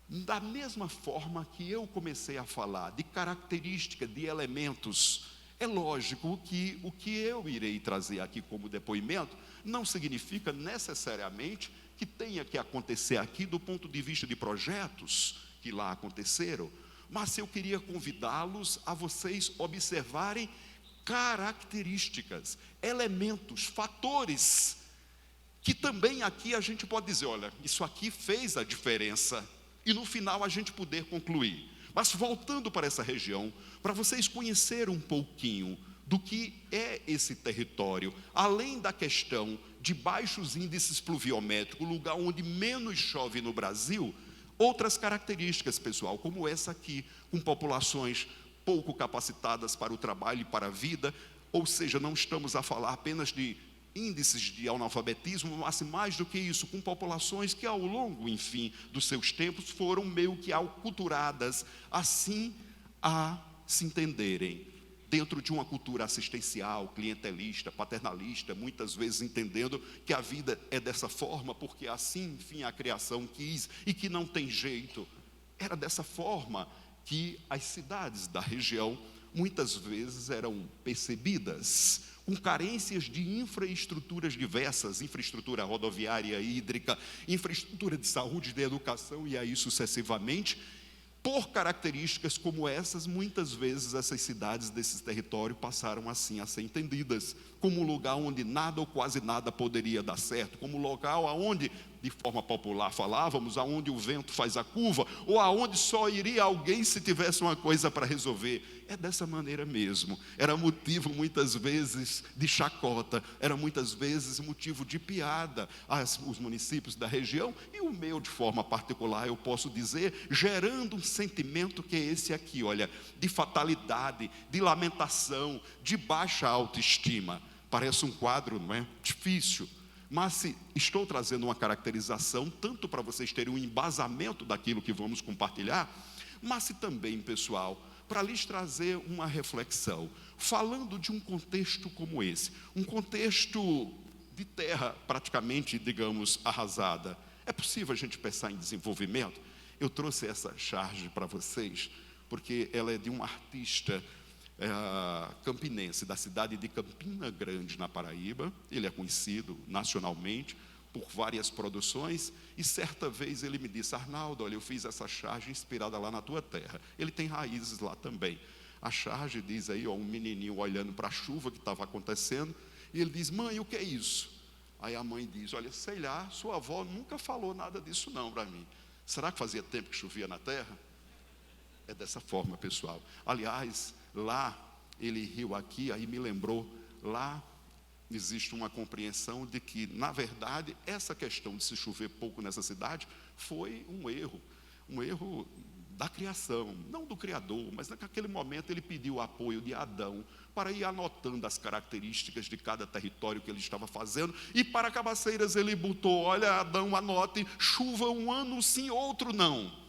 da mesma forma que eu comecei a falar de característica, de elementos, é lógico que o que eu irei trazer aqui como depoimento não significa necessariamente que tenha que acontecer aqui do ponto de vista de projetos que lá aconteceram, mas eu queria convidá-los a vocês observarem características, elementos, fatores, que também aqui a gente pode dizer, olha, isso aqui fez a diferença, e no final a gente poder concluir. Mas voltando para essa região, para vocês conhecerem um pouquinho do que é esse território, além da questão de baixos índices pluviométricos, lugar onde menos chove no Brasil, outras características, pessoal, como essa aqui, com populações pouco capacitadas para o trabalho e para a vida, ou seja, não estamos a falar apenas de índices de analfabetismo, mas mais do que isso, com populações que ao longo, enfim, dos seus tempos foram meio que aculturadas, assim a se entenderem, dentro de uma cultura assistencial, clientelista, paternalista, muitas vezes entendendo que a vida é dessa forma, porque assim, enfim, a criação quis, e que não tem jeito. Era dessa forma que as cidades da região, muitas vezes eram percebidas, com carências de infraestruturas diversas, infraestrutura rodoviária, hídrica, infraestrutura de saúde, de educação, e aí sucessivamente. Por características como essas, muitas vezes essas cidades desse território passaram assim a ser entendidas como um lugar onde nada ou quase nada poderia dar certo, como um local aonde, de forma popular falávamos, aonde o vento faz a curva, ou aonde só iria alguém se tivesse uma coisa para resolver. É dessa maneira mesmo. Era motivo muitas vezes de chacota, era muitas vezes motivo de piada os municípios da região, e o meu de forma particular eu posso dizer, gerando um sentimento que é esse aqui, olha, de fatalidade, de lamentação, de baixa autoestima. Parece um quadro, não é? Difícil. Mas se estou trazendo uma caracterização, tanto para vocês terem um embasamento daquilo que vamos compartilhar, mas se também, pessoal, para lhes trazer uma reflexão, falando de um contexto como esse, um contexto de terra praticamente, digamos, arrasada. É possível a gente pensar em desenvolvimento? Eu trouxe essa charge para vocês, porque ela é de um artista campinense, da cidade de Campina Grande, na Paraíba. Ele é conhecido nacionalmente por várias produções, e certa vez ele me disse, Arnaldo, olha, eu fiz essa charge inspirada lá na tua terra. Ele tem raízes lá também. A charge diz aí, ó, um menininho olhando para a chuva que estava acontecendo, e ele diz, mãe, o que é isso? Aí a mãe diz, olha, sei lá, sua avó nunca falou nada disso não para mim. Será que fazia tempo que chovia na terra? É dessa forma, pessoal. Aliás, lá, ele riu aqui, aí me lembrou, lá existe uma compreensão de que, na verdade, essa questão de se chover pouco nessa cidade foi um erro da criação, não do Criador, mas naquele momento ele pediu o apoio de Adão para ir anotando as características de cada território que ele estava fazendo, e para Cabaceiras ele botou, olha, Adão, anote, chuva um ano sim, outro não.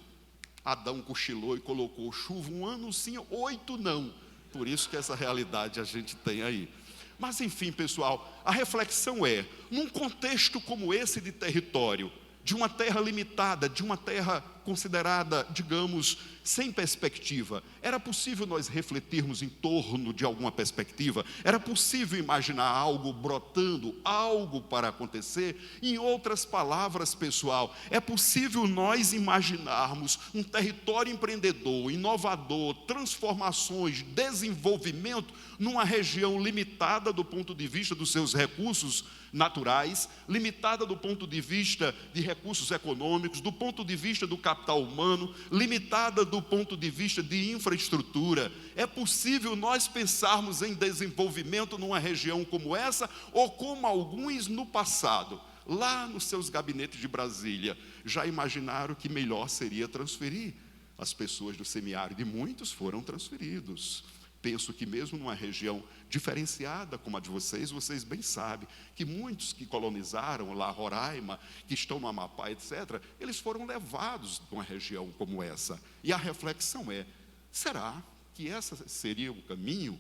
Adão cochilou e colocou chuva um ano sim, 8 não. Por isso que essa realidade a gente tem aí. Mas enfim, pessoal, a reflexão é, num contexto como esse de território, de uma terra limitada, de uma terra considerada, digamos, sem perspectiva. Era possível nós refletirmos em torno de alguma perspectiva? Era possível imaginar algo brotando, algo para acontecer? Em outras palavras, pessoal, é possível nós imaginarmos um território empreendedor, inovador, transformações, desenvolvimento numa região limitada do ponto de vista dos seus recursos naturais, limitada do ponto de vista de recursos econômicos, do ponto de vista do capital humano, limitada do ponto de vista de infraestrutura. É possível nós pensarmos em desenvolvimento numa região como essa, ou como alguns no passado, lá nos seus gabinetes de Brasília, já imaginaram que melhor seria transferir as pessoas do semiárido, e muitos foram transferidos. Penso que mesmo numa região diferenciada como a de vocês bem sabem que muitos que colonizaram lá Roraima, que estão no Amapá, etc., eles foram levados para uma região como essa. E a reflexão é, será que esse seria o caminho?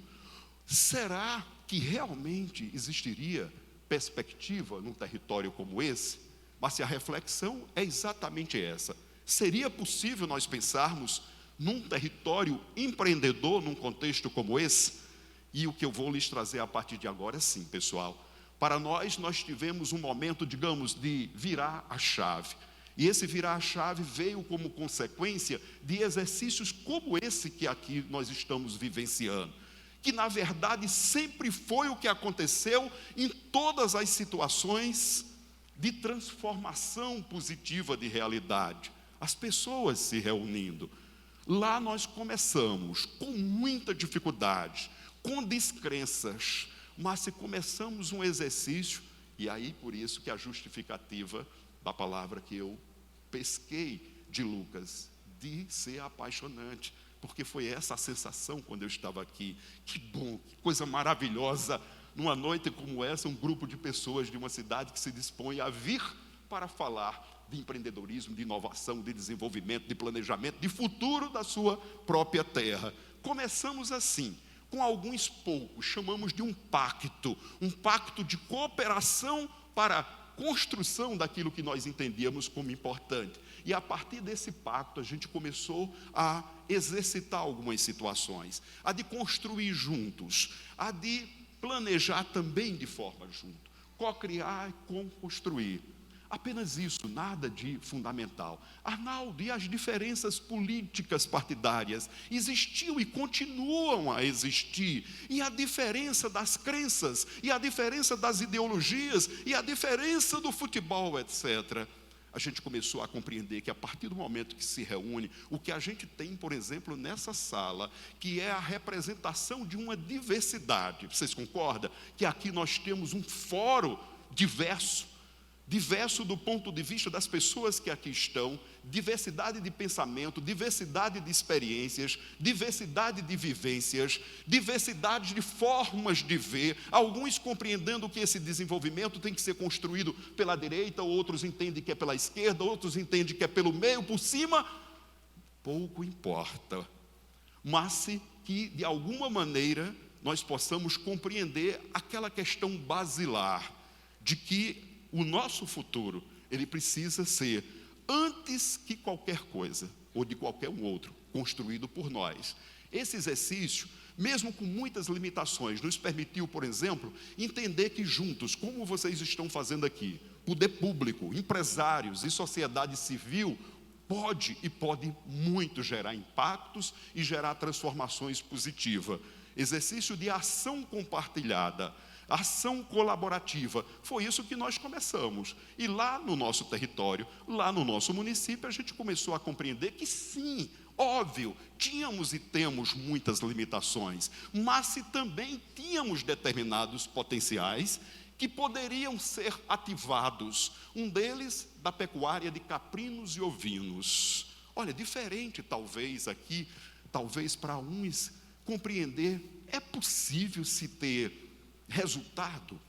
Será que realmente existiria perspectiva num território como esse? Mas se a reflexão é exatamente essa, seria possível nós pensarmos num território empreendedor, num contexto como esse? E o que eu vou lhes trazer a partir de agora é sim, pessoal. Para nós tivemos um momento, digamos, de virar a chave. E esse virar a chave veio como consequência de exercícios como esse que aqui nós estamos vivenciando. Que, na verdade, sempre foi o que aconteceu em todas as situações de transformação positiva de realidade. As pessoas se reunindo. Lá nós começamos com muita dificuldade, com descrenças, mas se começamos um exercício, e aí por isso que a justificativa da palavra que eu pesquei de Lucas, de ser apaixonante, porque foi essa a sensação quando eu estava aqui. Que bom, que coisa maravilhosa, numa noite como essa, um grupo de pessoas de uma cidade que se dispõe a vir para falar de empreendedorismo, de inovação, de desenvolvimento, de planejamento, de futuro da sua própria terra. Começamos assim, com alguns poucos, chamamos de um pacto de cooperação para a construção daquilo que nós entendíamos como importante. E a partir desse pacto a gente começou a exercitar algumas situações, a de construir juntos, a de planejar também de forma junto, co-criar e co-construir. Apenas isso, nada de fundamental. Arnaldo, e as diferenças políticas partidárias existiam e continuam a existir. E a diferença das crenças, e a diferença das ideologias, e a diferença do futebol, etc. A gente começou a compreender que a partir do momento que se reúne, o que a gente tem, por exemplo, nessa sala, que é a representação de uma diversidade. Vocês concordam? Que aqui nós temos um fórum diverso do ponto de vista das pessoas que aqui estão, diversidade de pensamento, diversidade de experiências, diversidade de vivências, diversidade de formas de ver, alguns compreendendo que esse desenvolvimento tem que ser construído pela direita, outros entendem que é pela esquerda, outros entendem que é pelo meio, por cima, pouco importa, mas que de alguma maneira nós possamos compreender aquela questão basilar, de que o nosso futuro, ele precisa ser, antes que qualquer coisa, ou de qualquer um outro, construído por nós. Esse exercício, mesmo com muitas limitações, nos permitiu, por exemplo, entender que juntos, como vocês estão fazendo aqui, poder público, empresários e sociedade civil, pode muito gerar impactos e gerar transformações positivas. Exercício de ação compartilhada, ação colaborativa, foi isso que nós começamos. E lá no nosso território, lá no nosso município, a gente começou a compreender que sim, óbvio, tínhamos e temos muitas limitações, mas se também tínhamos determinados potenciais que poderiam ser ativados. Um deles, da pecuária de caprinos e ovinos. Olha, diferente talvez aqui, talvez para uns compreender, é possível se ter resultado,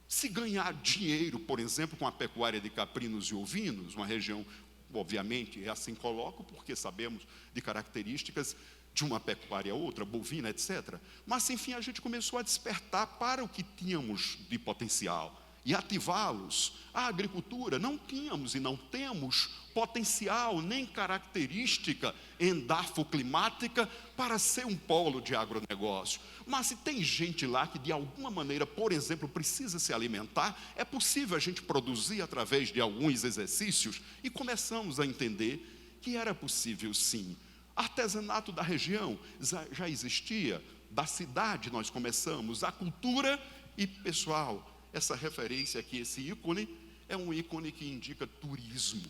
se ganhar dinheiro, por exemplo, com a pecuária de caprinos e ovinos, uma região, obviamente, é assim coloco, porque sabemos de características de uma pecuária a outra, bovina, etc. Mas, enfim, a gente começou a despertar para o que tínhamos de potencial e ativá-los. A agricultura, não tínhamos e não temos potencial, nem característica endafoclimática para ser um polo de agronegócio. Mas se tem gente lá que de alguma maneira, por exemplo, precisa se alimentar, é possível a gente produzir através de alguns exercícios, e começamos a entender que era possível sim. Artesanato da região já existia, da cidade nós começamos, a cultura e pessoal, essa referência aqui, esse ícone, é um ícone que indica turismo.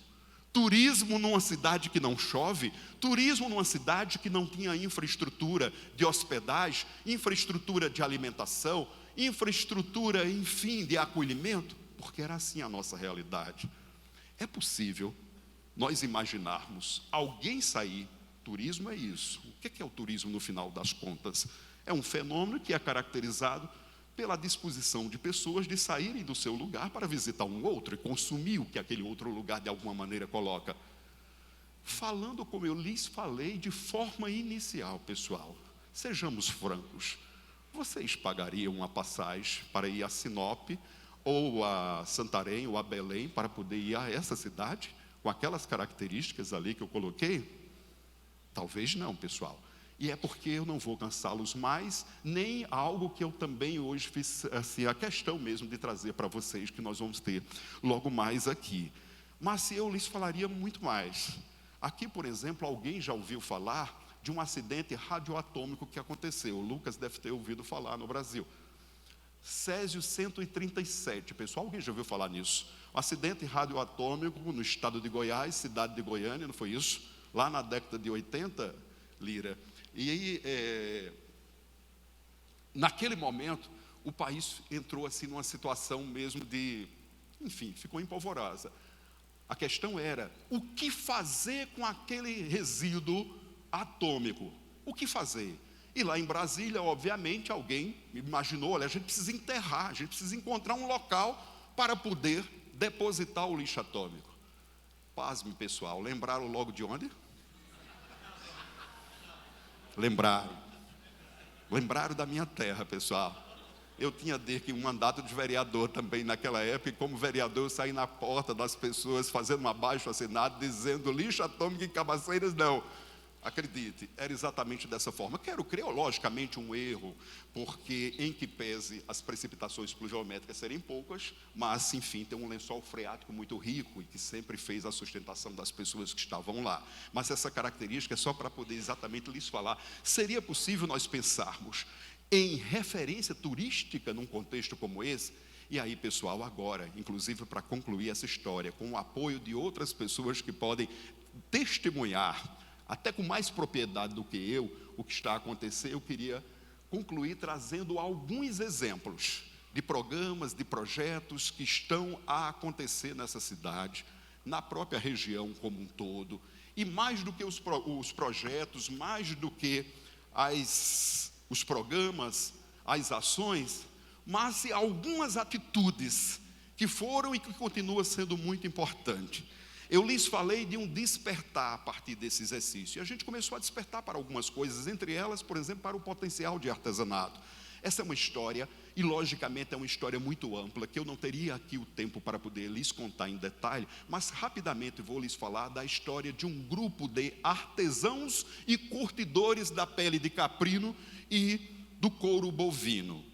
Turismo numa cidade que não chove, turismo numa cidade que não tinha infraestrutura de hospedagem, infraestrutura de alimentação, infraestrutura, enfim, de acolhimento, porque era assim a nossa realidade. É possível nós imaginarmos alguém sair. Turismo é isso. O que é o turismo no final das contas? É um fenômeno que é caracterizado pela disposição de pessoas de saírem do seu lugar para visitar um outro e consumir o que aquele outro lugar de alguma maneira coloca. Falando como eu lhes falei de forma inicial, pessoal, sejamos francos, vocês pagariam uma passagem para ir a Sinop, ou a Santarém, ou a Belém, para poder ir a essa cidade, com aquelas características ali que eu coloquei? Talvez não, pessoal. E é porque eu não vou cansá-los mais, nem algo que eu também hoje fiz assim, a questão mesmo de trazer para vocês, que nós vamos ter logo mais aqui. Mas eu lhes falaria muito mais. Aqui, por exemplo, alguém já ouviu falar de um acidente radioatômico que aconteceu. O Lucas deve ter ouvido falar no Brasil. Césio 137, pessoal, alguém já ouviu falar nisso? Um acidente radioatômico no estado de Goiás, cidade de Goiânia, não foi isso? Lá na década de 80, Lira. E aí, naquele momento, o país entrou assim numa situação mesmo de, enfim, ficou empolvorosa. A questão era, o que fazer com aquele resíduo atômico? O que fazer? E lá em Brasília, obviamente, alguém imaginou, olha, a gente precisa enterrar, a gente precisa encontrar um local para poder depositar o lixo atômico. Pasme, pessoal, lembraram logo de onde? Lembraram da minha terra, pessoal. Eu tinha um mandato de vereador também naquela época, e como vereador eu saí na porta das pessoas fazendo um abaixo-assinado dizendo lixo atômico em Cabaceiras não. Acredite, era exatamente dessa forma. Quero crer, logicamente, um erro, porque em que pese as precipitações pluviométricas serem poucas, mas, enfim, tem um lençol freático muito rico e que sempre fez a sustentação das pessoas que estavam lá. Mas essa característica é só para poder exatamente lhes falar. Seria possível nós pensarmos em referência turística num contexto como esse? E aí, pessoal, agora, inclusive para concluir essa história, com o apoio de outras pessoas que podem testemunhar, até com mais propriedade do que eu, o que está a acontecer, eu queria concluir trazendo alguns exemplos de programas, de projetos que estão a acontecer nessa cidade, na própria região como um todo, e mais do que os projetos, mais do que os programas, as ações, mas algumas atitudes que foram e que continuam sendo muito importantes. Eu lhes falei de um despertar a partir desse exercício. E a gente começou a despertar para algumas coisas, entre elas, por exemplo, para o potencial de artesanato. Essa é uma história, e logicamente é uma história muito ampla, que eu não teria aqui o tempo para poder lhes contar em detalhe, mas rapidamente vou lhes falar da história de um grupo de artesãos e curtidores da pele de caprino e do couro bovino.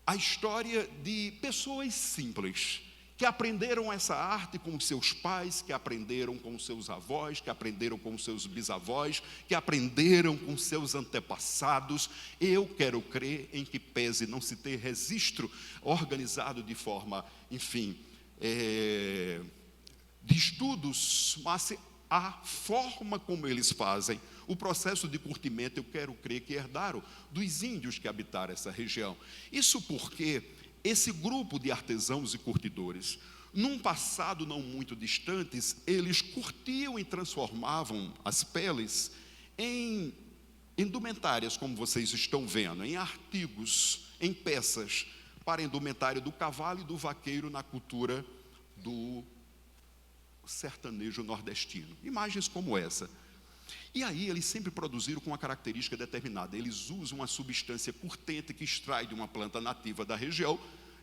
A história de pessoas simples, que aprenderam essa arte com os seus pais, que aprenderam com os seus avós, que aprenderam com os seus bisavós, que aprenderam com seus antepassados. Eu quero crer, em que pese não se ter registro organizado de forma, enfim, de estudos, mas a forma como eles fazem o processo de curtimento, eu quero crer que herdaram dos índios que habitaram essa região. Isso porque esse grupo de artesãos e curtidores, num passado não muito distante, eles curtiam e transformavam as peles em indumentárias, como vocês estão vendo, em artigos, em peças, para indumentária do cavalo e do vaqueiro na cultura do sertanejo nordestino. Imagens como essa. E aí eles sempre produziram com uma característica determinada. Eles usam uma substância curtente que extrai de uma planta nativa da região,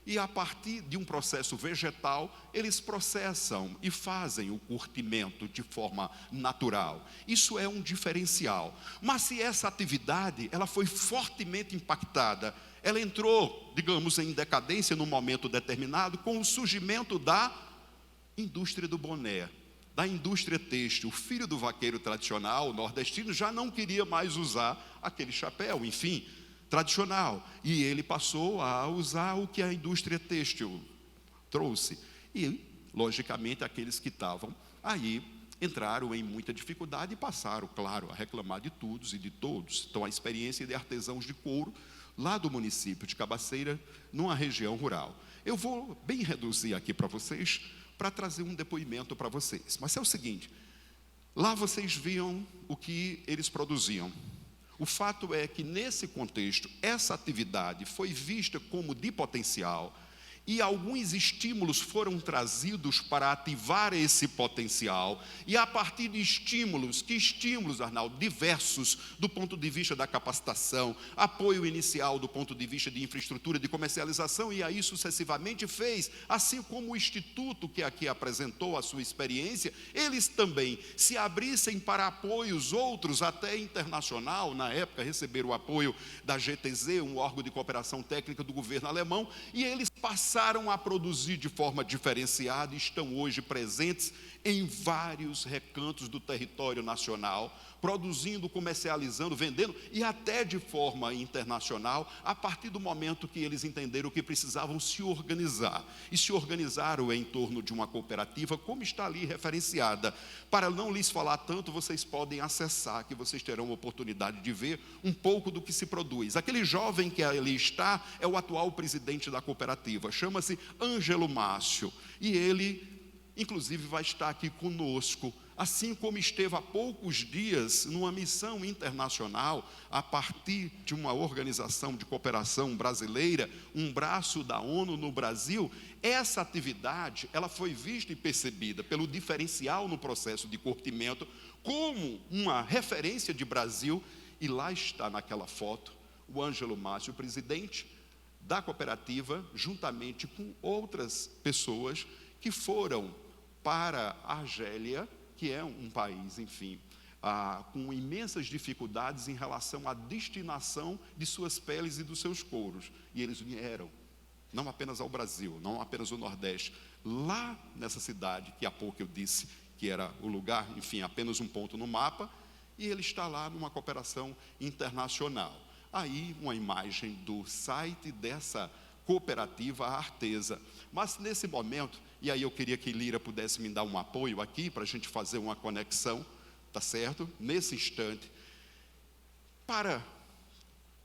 e a partir de um processo vegetal, eles processam e fazem o curtimento de forma natural. Isso é um diferencial. Mas se essa atividade, ela foi fortemente impactada, ela entrou, digamos, em decadência num momento determinado, com o surgimento da indústria do boné, da indústria têxtil. O filho do vaqueiro tradicional, nordestino, já não queria mais usar aquele chapéu, enfim, tradicional, e ele passou a usar o que a indústria têxtil trouxe, e logicamente aqueles que estavam aí entraram em muita dificuldade e passaram, claro, a reclamar de todos e de todos. Então a experiência de artesãos de couro lá do município de Cabaceira, numa região rural. Eu vou bem reduzir aqui para vocês, para trazer um depoimento para vocês, mas é o seguinte: lá vocês viam o que eles produziam. O fato é que, nesse contexto, essa atividade foi vista como de potencial e alguns estímulos foram trazidos para ativar esse potencial. E a partir de estímulos, que estímulos, Arnaldo? Diversos, do ponto de vista da capacitação, apoio inicial do ponto de vista de infraestrutura, de comercialização, e aí sucessivamente fez, assim como o Instituto que aqui apresentou a sua experiência, eles também se abrissem para apoios outros, até internacional. Na época receberam o apoio da GTZ, um órgão de cooperação técnica do governo alemão, e eles passaram a produzir de forma diferenciada e estão hoje presentes em vários recantos do território nacional, produzindo, comercializando, vendendo e até de forma internacional, a partir do momento que eles entenderam que precisavam se organizar. E se organizaram em torno de uma cooperativa, como está ali referenciada. Para não lhes falar tanto, vocês podem acessar, que vocês terão oportunidade de ver um pouco do que se produz. Aquele jovem que ali está é o atual presidente da cooperativa, chama-se Ângelo Márcio, e ele inclusive vai estar aqui conosco, assim como esteve há poucos dias numa missão internacional, a partir de uma organização de cooperação brasileira, um braço da ONU no Brasil. Essa atividade, ela foi vista e percebida pelo diferencial no processo de curtimento como uma referência de Brasil, e lá está naquela foto o Ângelo Márcio, presidente da cooperativa, juntamente com outras pessoas que foram para a Argélia, que é um país, enfim, com imensas dificuldades em relação à destinação de suas peles e dos seus couros. E eles vieram, não apenas ao Brasil, não apenas ao Nordeste, lá nessa cidade, que há pouco eu disse que era o lugar, enfim, apenas um ponto no mapa, e ele está lá numa cooperação internacional. Aí uma imagem do site dessa cooperativa Artesa. Mas nesse momento, e aí eu queria que Lira pudesse me dar um apoio aqui, para a gente fazer uma conexão, tá certo? Nesse instante, para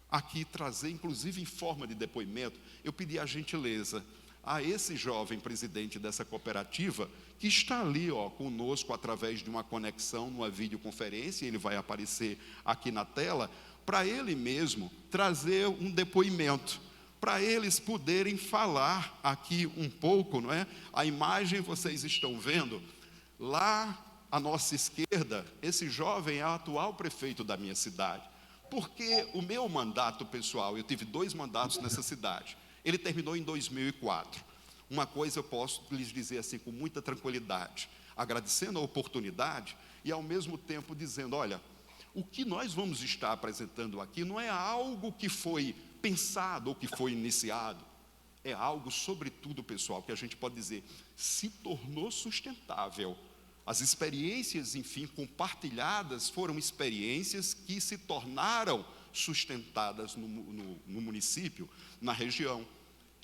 aqui trazer, inclusive em forma de depoimento, eu pedi a gentileza a esse jovem presidente dessa cooperativa, que está ali, conosco, através de uma conexão, numa videoconferência, ele vai aparecer aqui na tela, para ele mesmo trazer um depoimento, para eles poderem falar aqui um pouco, não é? A imagem vocês estão vendo, lá à nossa esquerda, esse jovem é o atual prefeito da minha cidade, porque o meu mandato pessoal, eu tive 2 mandatos nessa cidade, ele terminou em 2004, uma coisa eu posso lhes dizer assim com muita tranquilidade, agradecendo a oportunidade e ao mesmo tempo dizendo, olha, o que nós vamos estar apresentando aqui não é algo que foi pensado ou que foi iniciado, é algo, sobretudo, pessoal, que a gente pode dizer, se tornou sustentável. As experiências, enfim, compartilhadas foram experiências que se tornaram sustentadas no município, na região.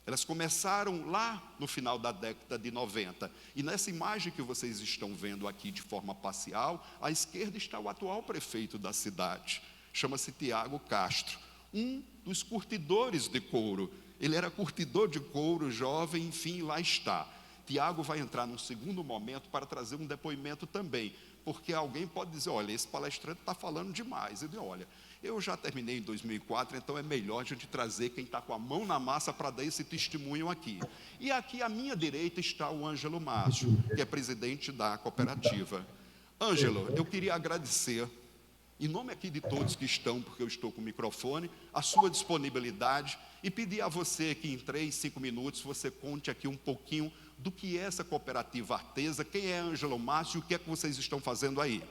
Elas começaram lá no final da década de 90. E nessa imagem que vocês estão vendo aqui de forma parcial, à esquerda está o atual prefeito da cidade, chama-se Tiago Castro, um dos curtidores de couro. Ele era curtidor de couro, jovem, enfim, lá está. Tiago vai entrar num segundo momento para trazer um depoimento também, porque alguém pode dizer, olha, esse palestrante está falando demais. Ele diz, olha, eu já terminei em 2004, então é melhor a gente trazer quem está com a mão na massa para dar esse testemunho aqui. E aqui à minha direita está o Ângelo Márcio, que é presidente da cooperativa. Ângelo, eu queria agradecer em nome aqui de todos que estão, porque eu estou com o microfone, a sua disponibilidade e pedir a você que em 3, 5 minutos você conte aqui um pouquinho do que é essa cooperativa Arteza, quem é Ângelo Márcio e o que é que vocês estão fazendo aí.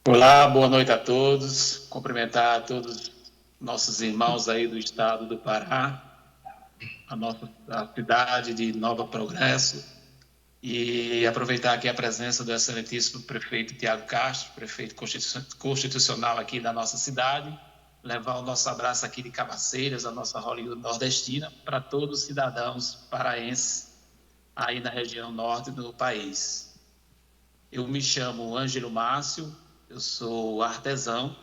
Olá, boa noite a todos. Cumprimentar a todos nossos irmãos aí do estado do Pará, a cidade de Nova Progresso, e aproveitar aqui a presença do excelentíssimo prefeito Tiago Castro, prefeito constitucional aqui da nossa cidade, levar o nosso abraço aqui de Cabaceiras, a nossa Hollywood nordestina, para todos os cidadãos paraenses aí na região norte do país. Eu me chamo Ângelo Márcio, eu sou artesão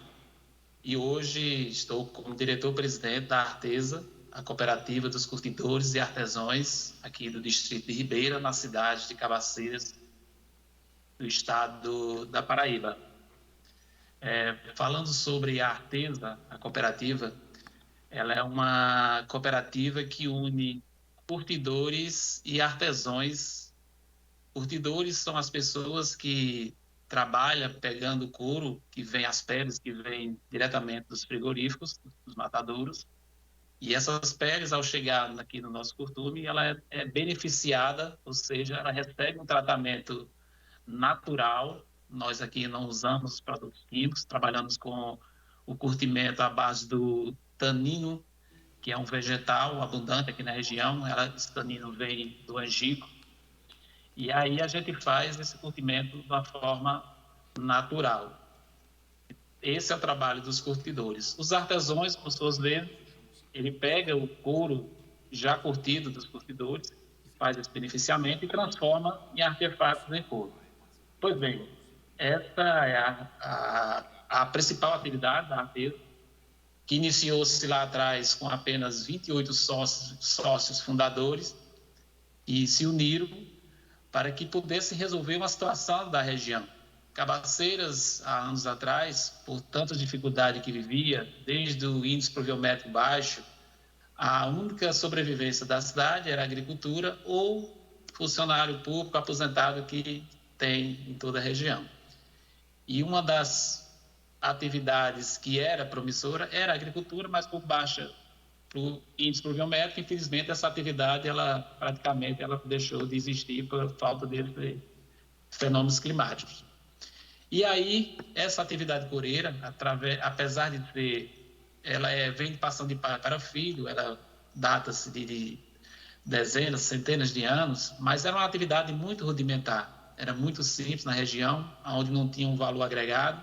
e hoje estou como diretor-presidente da Arteza, a cooperativa dos curtidores e artesãos aqui do distrito de Ribeira, na cidade de Cabaceiras, do estado da Paraíba. Falando sobre a Arteza, a cooperativa, ela é uma cooperativa que une curtidores e artesãos. Curtidores são as pessoas que trabalham pegando couro, que vem as peles, que vem diretamente dos frigoríficos, dos matadouros. E essas peles, ao chegar aqui no nosso curtume, ela é beneficiada, ou seja, ela recebe um tratamento natural. Nós aqui não usamos produtos químicos, trabalhamos com o curtimento à base do tanino, que é um vegetal abundante aqui na região. Esse tanino vem do angico. E aí a gente faz esse curtimento de uma forma natural. Esse é o trabalho dos curtidores. Os artesãos, por suas vezes, ele pega o couro já curtido dos curtidores, faz esse beneficiamento e transforma em artefatos em couro. Pois bem, essa é a principal atividade da Arteza, que iniciou-se lá atrás com apenas 28 sócios fundadores e se uniram para que pudesse resolver uma situação da região. Cabaceiras, há anos atrás, por tanta dificuldade que vivia, desde o índice pluviométrico baixo, a única sobrevivência da cidade era a agricultura ou funcionário público aposentado que tem em toda a região. E uma das atividades que era promissora era a agricultura, mas por baixa o índice pluviométrico, infelizmente, essa atividade, praticamente deixou de existir por falta de fenômenos climáticos. E aí, essa atividade coureira, apesar de ser, vem passando de pai para filho, ela data-se de dezenas, centenas de anos, mas era uma atividade muito rudimentar, era muito simples na região, onde não tinha um valor agregado.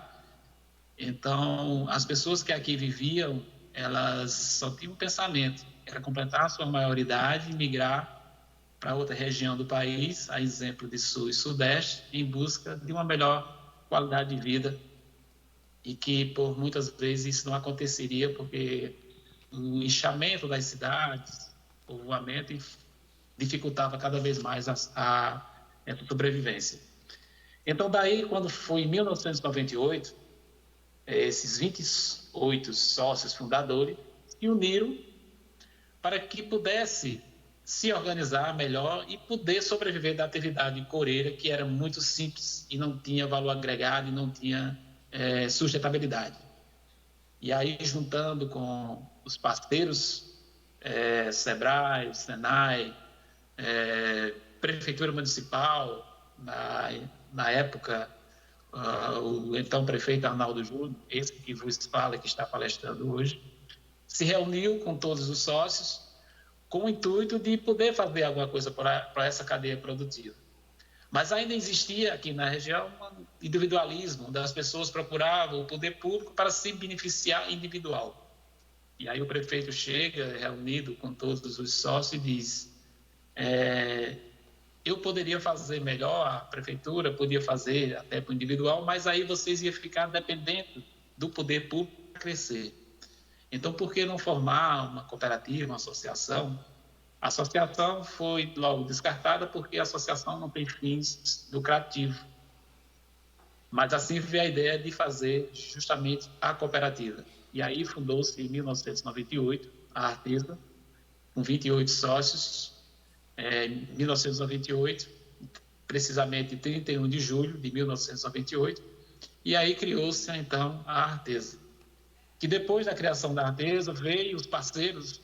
Então, as pessoas que aqui viviam, elas só tinham um pensamento, era completar a sua maioridade e migrar para outra região do país, a exemplo de Sul e Sudeste, em busca de uma melhor qualidade de vida, e que por muitas vezes isso não aconteceria porque o inchamento das cidades, o povoamento, dificultava cada vez mais essa sobrevivência. Então, daí, quando foi em 1998, esses 28 sócios fundadores se uniram para que pudesse se organizar melhor e poder sobreviver da atividade coureira, que era muito simples e não tinha valor agregado e não tinha sustentabilidade. E aí, juntando com os parceiros, SEBRAE, SENAI, Prefeitura Municipal, na época, o então prefeito Arnaldo Júnior, esse que vos fala, que está palestrando hoje, se reuniu com todos os sócios com o intuito de poder fazer alguma coisa para essa cadeia produtiva. Mas ainda existia aqui na região um individualismo, onde as pessoas procuravam o poder público para se beneficiar individual. E aí o prefeito chega, reunido com todos os sócios, e diz: eu poderia fazer melhor, a prefeitura podia fazer até para o individual, mas aí vocês iam ficar dependendo do poder público para crescer. Então, por que não formar uma cooperativa, uma associação? A associação foi logo descartada porque a associação não tem fins lucrativos. Mas assim veio a ideia de fazer justamente a cooperativa. E aí fundou-se em 1998 a Arteza, com 28 sócios, em 1998, precisamente 31 de julho de 1998, e aí criou-se, então, a Arteza. Que depois da criação da Arteza, veio os parceiros,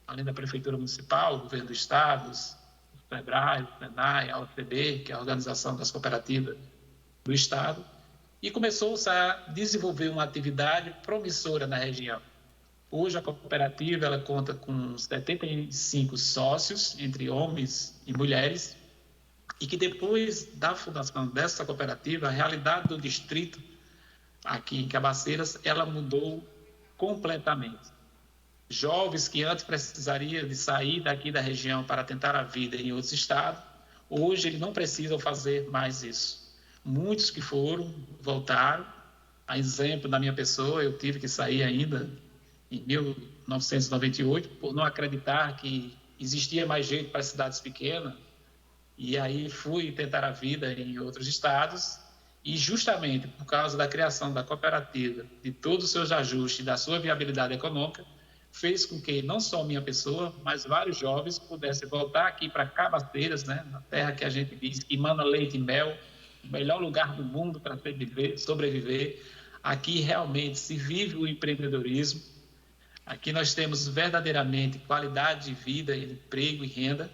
além da Prefeitura Municipal, o Governo do Estado, o SEBRAE, o SENAI, a OCB, que é a Organização das Cooperativas do Estado, e começou-se a desenvolver uma atividade promissora na região. Hoje a cooperativa ela conta com 75 sócios, entre homens e mulheres, e que depois da fundação dessa cooperativa, a realidade do distrito aqui em Cabaceiras, ela mudou completamente. Jovens que antes precisariam de sair daqui da região para tentar a vida em outros estados, hoje eles não precisam fazer mais isso. Muitos que foram, voltaram. A exemplo da minha pessoa, eu tive que sair ainda em 1998, por não acreditar que existia mais jeito para cidades pequenas, e aí fui tentar a vida em outros estados, e justamente por causa da criação da cooperativa, de todos os seus ajustes, da sua viabilidade econômica, fez com que não só minha pessoa, mas vários jovens pudessem voltar aqui para Cabaceiras, né, na terra que a gente diz que emana leite e mel, o melhor lugar do mundo para sobreviver. Aqui realmente se vive o empreendedorismo. Aqui nós temos verdadeiramente qualidade de vida, emprego e renda,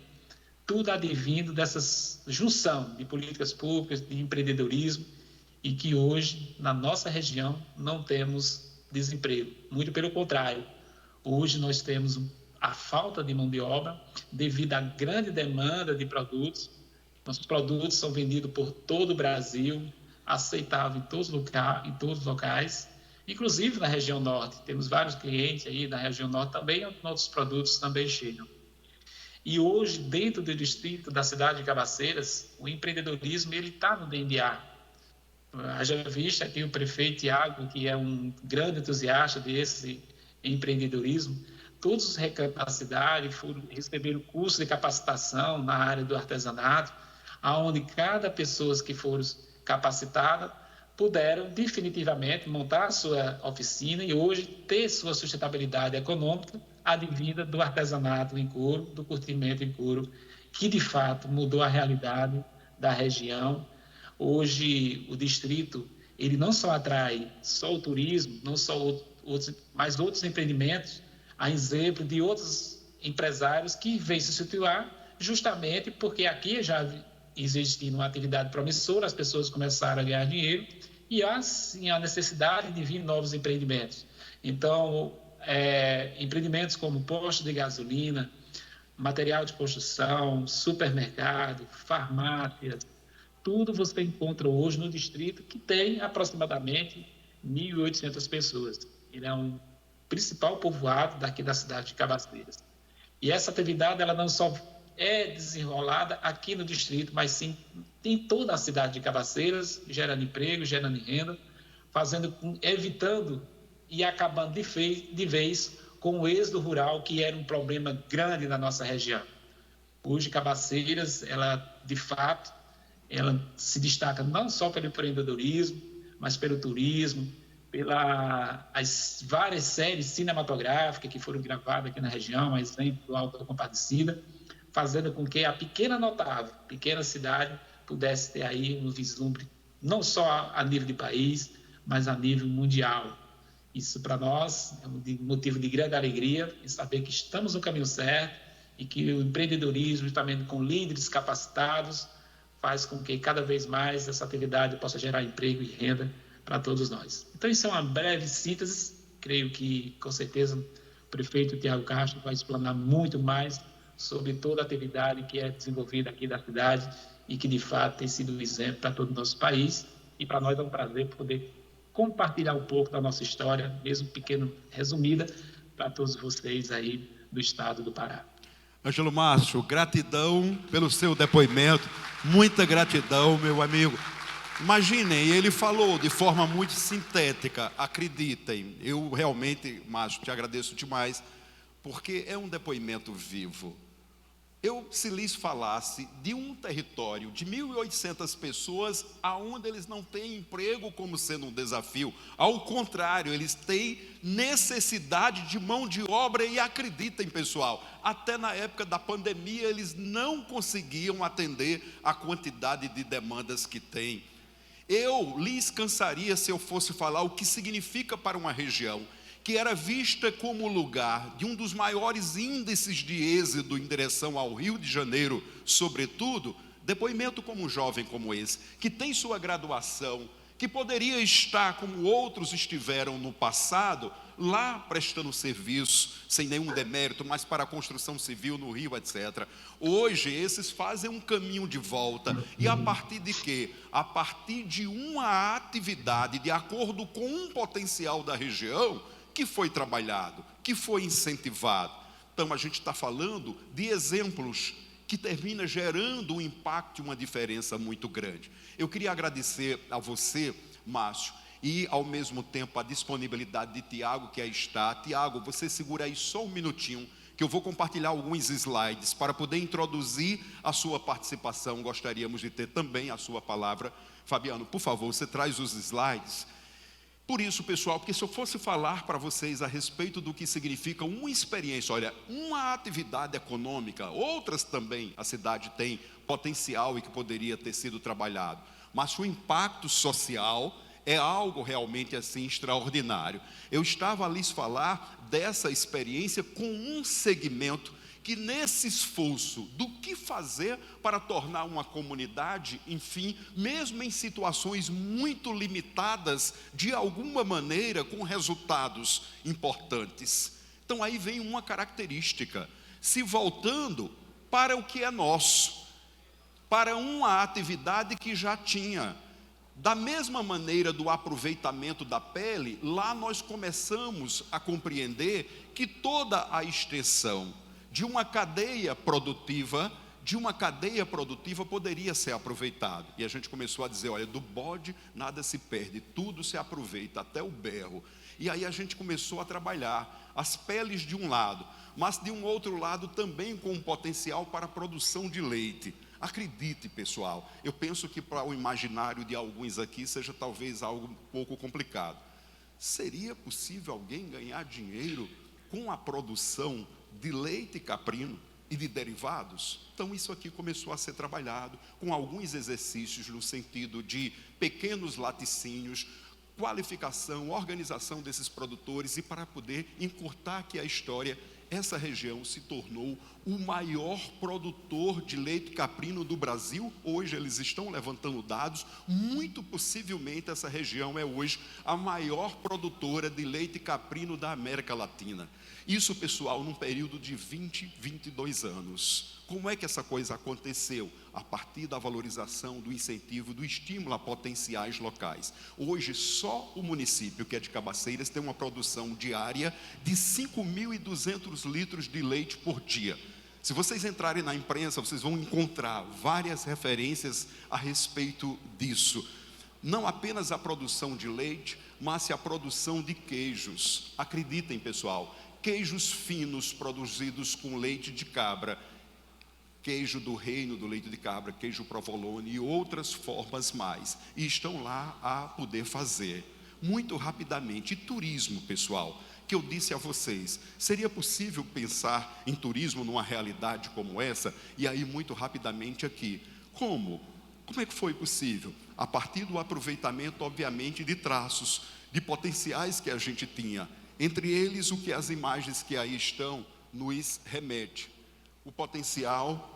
tudo advindo dessa junção de políticas públicas, de empreendedorismo, e que hoje, na nossa região, não temos desemprego. Muito pelo contrário, hoje nós temos a falta de mão de obra devido à grande demanda de produtos. Nossos produtos são vendidos por todo o Brasil, aceitável em todos os locais, inclusive na região norte. Temos vários clientes aí na região norte também, onde nossos produtos também chegam. E hoje, dentro do distrito da cidade de Cabaceiras, o empreendedorismo está no DNA. Haja vista aqui o prefeito Tiago, que é um grande entusiasta desse empreendedorismo. Todos os recantos da cidade receberam curso de capacitação na área do artesanato, onde cada pessoa que for capacitada puderam definitivamente montar a sua oficina e hoje ter sua sustentabilidade econômica advinda do artesanato em couro, do curtimento em couro, que de fato mudou a realidade da região. Hoje o distrito ele não só atrai só o turismo, não só outros, mas outros empreendimentos, a exemplo de outros empresários que vêm se situar justamente porque aqui já existindo uma atividade promissora, as pessoas começaram a ganhar dinheiro e há sim a necessidade de vir novos empreendimentos. Então, empreendimentos como postos de gasolina, material de construção, supermercado, farmácias, tudo você encontra hoje no distrito que tem aproximadamente 1.800 pessoas. Ele é um principal povoado daqui da cidade de Cabaceiras. E essa atividade ela não só é desenrolada aqui no distrito, mas sim em toda a cidade de Cabaceiras, gerando emprego, gerando renda, evitando e acabando de vez com o êxodo rural, que era um problema grande na nossa região. Hoje, Cabaceiras, ela, de fato, ela se destaca não só pelo empreendedorismo, mas pelo turismo, pelas várias séries cinematográficas que foram gravadas aqui na região, a exemplo do Alto da Compadecida, fazendo com que a pequena notável, pequena cidade, pudesse ter aí um vislumbre, não só a nível de país, mas a nível mundial. Isso, para nós, é um motivo de grande alegria em saber que estamos no caminho certo e que o empreendedorismo, justamente com líderes capacitados, faz com que cada vez mais essa atividade possa gerar emprego e renda para todos nós. Então, isso é uma breve síntese. Creio que, com certeza, o prefeito Tiago Castro vai explanar muito mais sobre toda a atividade que é desenvolvida aqui da cidade e que, de fato, tem sido um exemplo para todo o nosso país. E para nós é um prazer poder compartilhar um pouco da nossa história, mesmo pequeno, resumida, para todos vocês aí do estado do Pará. Ângelo Márcio, gratidão pelo seu depoimento, muita gratidão, meu amigo. Imaginem, ele falou de forma muito sintética, acreditem, eu realmente, Márcio, te agradeço demais, porque é um depoimento vivo. se lhes falasse de um território de 1.800 pessoas, aonde eles não têm emprego como sendo um desafio, ao contrário, eles têm necessidade de mão de obra, e acreditem, pessoal, até na época da pandemia eles não conseguiam atender a quantidade de demandas que têm. Eu lhes cansaria se eu fosse falar o que significa para uma região que era vista como lugar de um dos maiores índices de êxodo em direção ao Rio de Janeiro, sobretudo, depoimento como um jovem como esse, que tem sua graduação, que poderia estar como outros estiveram no passado, lá prestando serviço, sem nenhum demérito, mas para a construção civil no Rio, etc. Hoje, esses fazem um caminho de volta, e a partir de quê? A partir de uma atividade, de acordo com um potencial da região, que foi trabalhado, que foi incentivado. Então a gente está falando de exemplos que termina gerando um impacto e uma diferença muito grande. Eu queria agradecer a você, Márcio, e ao mesmo tempo a disponibilidade de Tiago, que aí está. Tiago, você segura aí só um minutinho, que eu vou compartilhar alguns slides para poder introduzir a sua participação. Gostaríamos de ter também a sua palavra. Fabiano, por favor, você traz os slides. Por isso, pessoal, porque se eu fosse falar para vocês a respeito do que significa uma experiência, olha, uma atividade econômica, outras também a cidade tem potencial e que poderia ter sido trabalhado, mas o impacto social é algo realmente assim extraordinário. Eu estava a lhes falar dessa experiência com um segmento que, nesse esforço do que fazer para tornar uma comunidade, enfim, mesmo em situações muito limitadas, de alguma maneira com resultados importantes. Então aí vem uma característica, se voltando para o que é nosso, para uma atividade que já tinha. Da mesma maneira do aproveitamento da pele, lá nós começamos a compreender que toda a extensão de uma cadeia produtiva poderia ser aproveitado. E a gente começou a dizer, olha, do bode nada se perde, tudo se aproveita, até o berro. E aí a gente começou a trabalhar as peles de um lado, mas de um outro lado também com um potencial para a produção de leite. Acredite, pessoal, eu penso que para o imaginário de alguns aqui seja talvez algo um pouco complicado. Seria possível alguém ganhar dinheiro com a produção de leite caprino e de derivados? Então isso aqui começou a ser trabalhado com alguns exercícios no sentido de pequenos laticínios, qualificação, organização desses produtores, e para poder encurtar aqui a história, essa região se tornou o maior produtor de leite caprino do Brasil. Hoje eles estão levantando dados, muito possivelmente essa região é hoje a maior produtora de leite caprino da América Latina. Isso, pessoal, num período de 22 anos. Como é que essa coisa aconteceu? A partir da valorização, do incentivo, do estímulo a potenciais locais. Hoje, só o município, que é de Cabaceiras, tem uma produção diária de 5.200 litros de leite por dia. Se vocês entrarem na imprensa, vocês vão encontrar várias referências a respeito disso. Não apenas a produção de leite, mas a produção de queijos. Acreditem, pessoal, queijos finos produzidos com leite de cabra, queijo do reino do leite de cabra, queijo provolone e outras formas mais, e estão lá a poder fazer muito rapidamente. E turismo, pessoal, que eu disse a vocês, seria possível pensar em turismo numa realidade como essa? E aí muito rapidamente aqui, como é que foi possível? A partir do aproveitamento, obviamente, de traços, de potenciais que a gente tinha. Entre eles, o que as imagens que aí estão nos remete. O potencial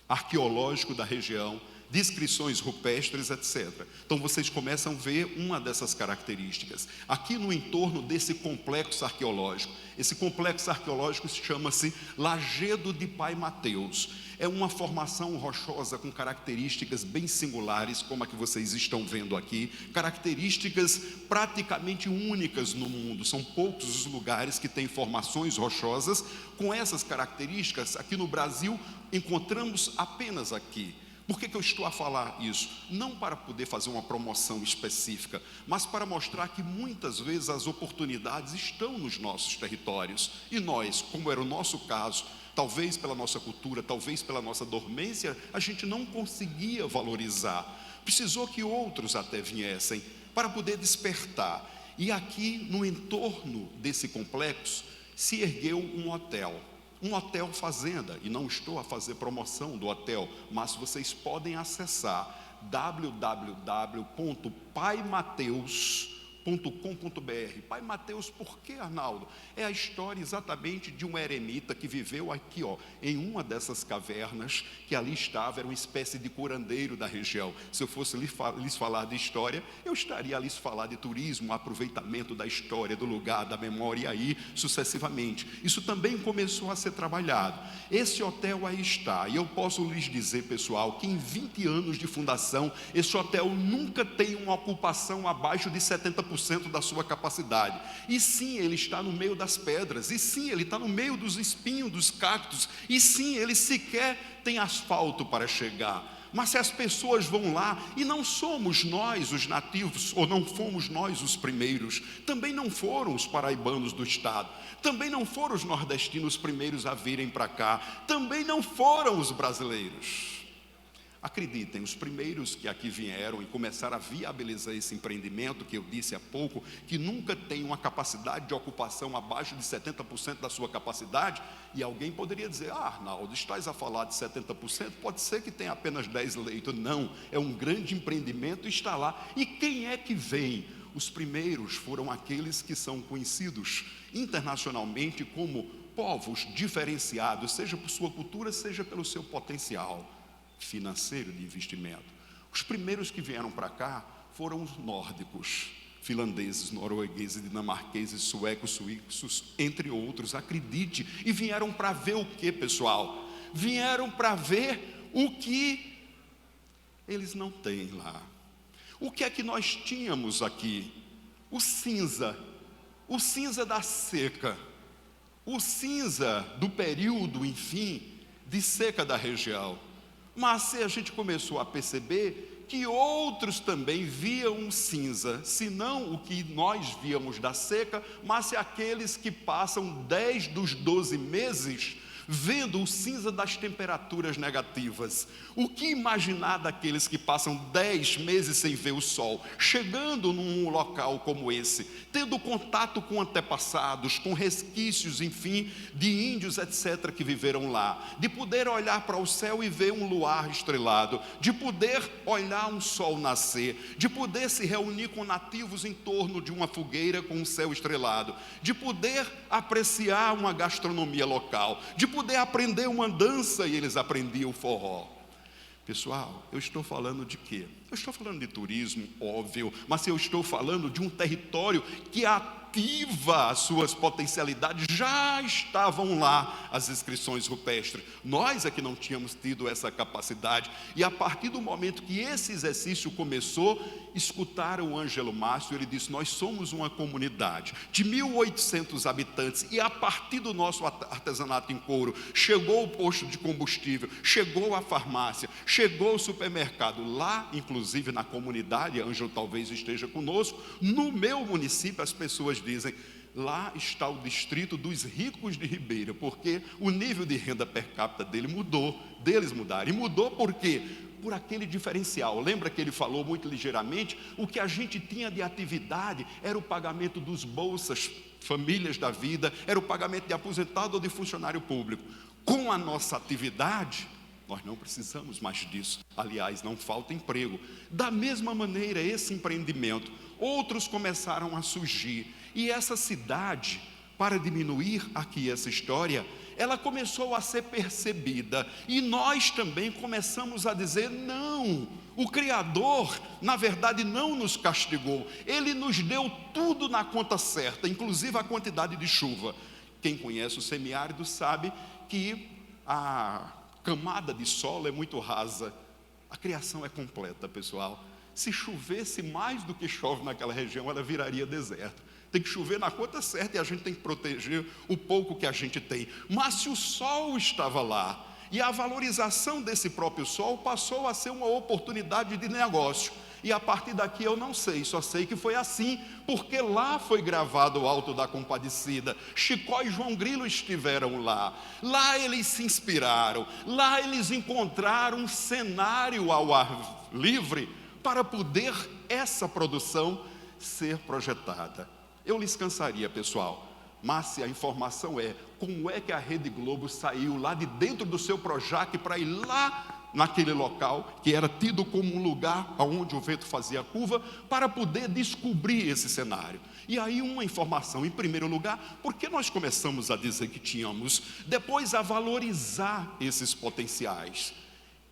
arqueológico da região, descrições rupestres, etc. Então vocês começam a ver uma dessas características. Aqui no entorno desse complexo arqueológico, esse complexo arqueológico chama-se Lajedo de Pai Mateus. É uma formação rochosa com características bem singulares, como a que vocês estão vendo aqui, características praticamente únicas no mundo. São poucos os lugares que têm formações rochosas com essas características. Aqui no Brasil encontramos apenas aqui. Por que eu estou a falar isso? Não para poder fazer uma promoção específica, mas para mostrar que muitas vezes as oportunidades estão nos nossos territórios. E nós, como era o nosso caso, Talvez pela nossa cultura, talvez pela nossa dormência, a gente não conseguia valorizar. Precisou que outros até viessem para poder despertar. E aqui no entorno desse complexo se ergueu um hotel fazenda, e não estou a fazer promoção do hotel, mas vocês podem acessar www.paimateus.com.br. Pai Mateus, por que, Arnaldo? É a história exatamente de um eremita que viveu aqui, em uma dessas cavernas, que ali estava, era uma espécie de curandeiro da região. Se eu fosse lhes falar de história, eu estaria a lhes falar de turismo, aproveitamento da história, do lugar, da memória, e aí sucessivamente. Isso também começou a ser trabalhado. Esse hotel aí está, e eu posso lhes dizer, pessoal, que em 20 anos de fundação, esse hotel nunca tem uma ocupação abaixo de 70% da sua capacidade. E sim, ele está no meio das pedras, e sim, ele está no meio dos espinhos, dos cactos, e sim, ele sequer tem asfalto para chegar. Mas se as pessoas vão lá, e não somos nós os nativos, ou não fomos nós os primeiros, também não foram os paraibanos do estado, também não foram os nordestinos os primeiros a virem para cá, também não foram os brasileiros. Acreditem, os primeiros que aqui vieram e começaram a viabilizar esse empreendimento, que eu disse há pouco, que nunca tem uma capacidade de ocupação abaixo de 70% da sua capacidade, e alguém poderia dizer, Arnaldo, estás a falar de 70%, pode ser que tenha apenas 10 leitos. Não, é um grande empreendimento e está lá. E quem é que vem? Os primeiros foram aqueles que são conhecidos internacionalmente como povos diferenciados, seja por sua cultura, seja pelo seu potencial financeiro de investimento. Os primeiros que vieram para cá foram os nórdicos, finlandeses, noruegueses, dinamarqueses, suecos, suíços, entre outros, acredite. E vieram para ver o que, pessoal? Vieram para ver o que eles não têm lá. O que é que nós tínhamos aqui? O cinza da seca, o cinza do período, enfim, de seca da região. Mas a gente começou a perceber que outros também viam o cinza, se não o que nós víamos da seca, mas aqueles que passam 10 dos 12 meses vendo o cinza das temperaturas negativas. O que imaginar daqueles que passam 10 meses sem ver o sol, chegando num local como esse, tendo contato com antepassados, com resquícios, enfim, de índios, etc., que viveram lá, de poder olhar para o céu e ver um luar estrelado, de poder olhar um sol nascer, de poder se reunir com nativos em torno de uma fogueira com um céu estrelado, de poder apreciar uma gastronomia local, de poder aprender uma dança, e eles aprendiam o forró. Pessoal, eu estou falando de quê? Eu estou falando de turismo, óbvio, mas eu estou falando de um território que ativa as suas potencialidades. Já estavam lá as inscrições rupestres, nós é que não tínhamos tido essa capacidade, e a partir do momento que esse exercício começou, escutaram o Ângelo Márcio. Ele disse, nós somos uma comunidade de 1.800 habitantes, e a partir do nosso artesanato em couro, chegou o posto de combustível, chegou a farmácia, chegou o supermercado, lá inclusive na comunidade, Ângelo talvez esteja conosco, no meu município as pessoas dizem, lá está o distrito dos ricos de Ribeira, porque o nível de renda per capita deles mudaram, e mudou por quê? Por aquele diferencial. Lembra que ele falou muito ligeiramente, o que a gente tinha de atividade era o pagamento dos bolsas, famílias da vida, era o pagamento de aposentado ou de funcionário público. Com a nossa atividade, nós não precisamos mais disso. Aliás, não falta emprego. Da mesma maneira, esse empreendimento, outros começaram a surgir, e essa cidade, para diminuir aqui essa história, ela começou a ser percebida, e nós também começamos a dizer, não, o Criador, na verdade, não nos castigou, Ele nos deu tudo na conta certa, inclusive a quantidade de chuva. Quem conhece o semiárido sabe que a camada de solo é muito rasa, a criação é completa, pessoal. Se chovesse mais do que chove naquela região, ela viraria deserto. Tem que chover na conta certa, e a gente tem que proteger o pouco que a gente tem. Mas se o sol estava lá, e a valorização desse próprio sol passou a ser uma oportunidade de negócio, E a partir daqui eu não sei, só sei que foi assim, porque lá foi gravado o Alto da Compadecida. Chicó e João Grilo estiveram lá. Lá eles se inspiraram. Lá eles encontraram um cenário ao ar livre para poder essa produção ser projetada. Eu lhes cansaria, pessoal, mas se a informação é como é que a Rede Globo saiu lá de dentro do seu Projac para ir lá naquele local, que era tido como um lugar onde o vento fazia curva, para poder descobrir esse cenário. E aí uma informação, em primeiro lugar, porque nós começamos a dizer que tínhamos, depois a valorizar esses potenciais.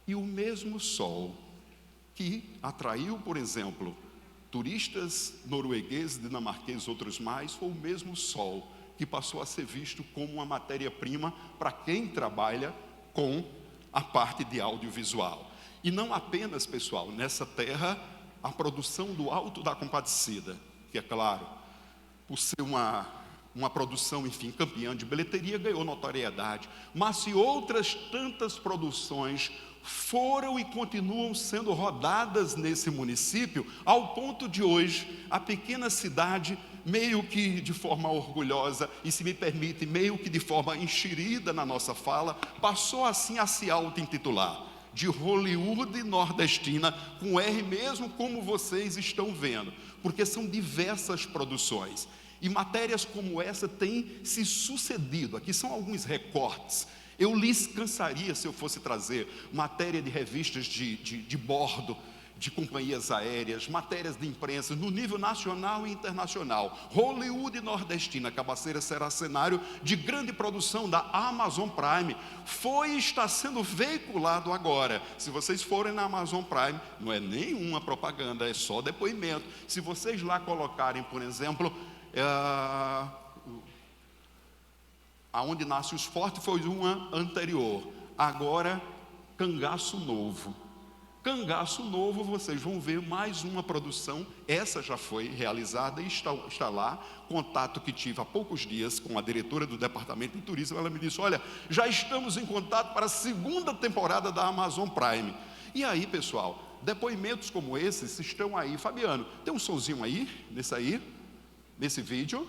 E o mesmo sol que atraiu, por exemplo, turistas noruegueses, dinamarqueses, outros mais, foi o mesmo sol que passou a ser visto como uma matéria-prima para quem trabalha com a parte de audiovisual. E não apenas, pessoal, nessa terra, a produção do Alto da Compadecida, que é claro, por ser uma produção, enfim, campeã de bilheteria, ganhou notoriedade, mas se outras tantas produções foram e continuam sendo rodadas nesse município, ao ponto de hoje, a pequena cidade, meio que de forma orgulhosa, e se me permite, meio que de forma enxerida na nossa fala, passou assim a se auto-intitular de Hollywood nordestina, com R mesmo, como vocês estão vendo, porque são diversas produções, e matérias como essa têm se sucedido. Aqui são alguns recortes. Eu lhes cansaria se eu fosse trazer matéria de revistas de bordo, de companhias aéreas, matérias de imprensa no nível nacional e internacional. Hollywood nordestina, Cabaceiras será cenário de grande produção da Amazon Prime. Foi e está sendo veiculado agora. Se vocês forem na Amazon Prime, não é nenhuma propaganda, é só depoimento. Se vocês lá colocarem, por exemplo, Aonde Nasce os Fortes, foi uma anterior. Agora, Cangaço Novo. Cangaço Novo, vocês vão ver mais uma produção. Essa já foi realizada e está lá. Contato que tive há poucos dias com a diretora do Departamento de Turismo. Ela me disse: olha, já estamos em contato para a segunda temporada da Amazon Prime. E aí, pessoal, depoimentos como esses estão aí. Fabiano, tem um sonzinho aí, nesse vídeo?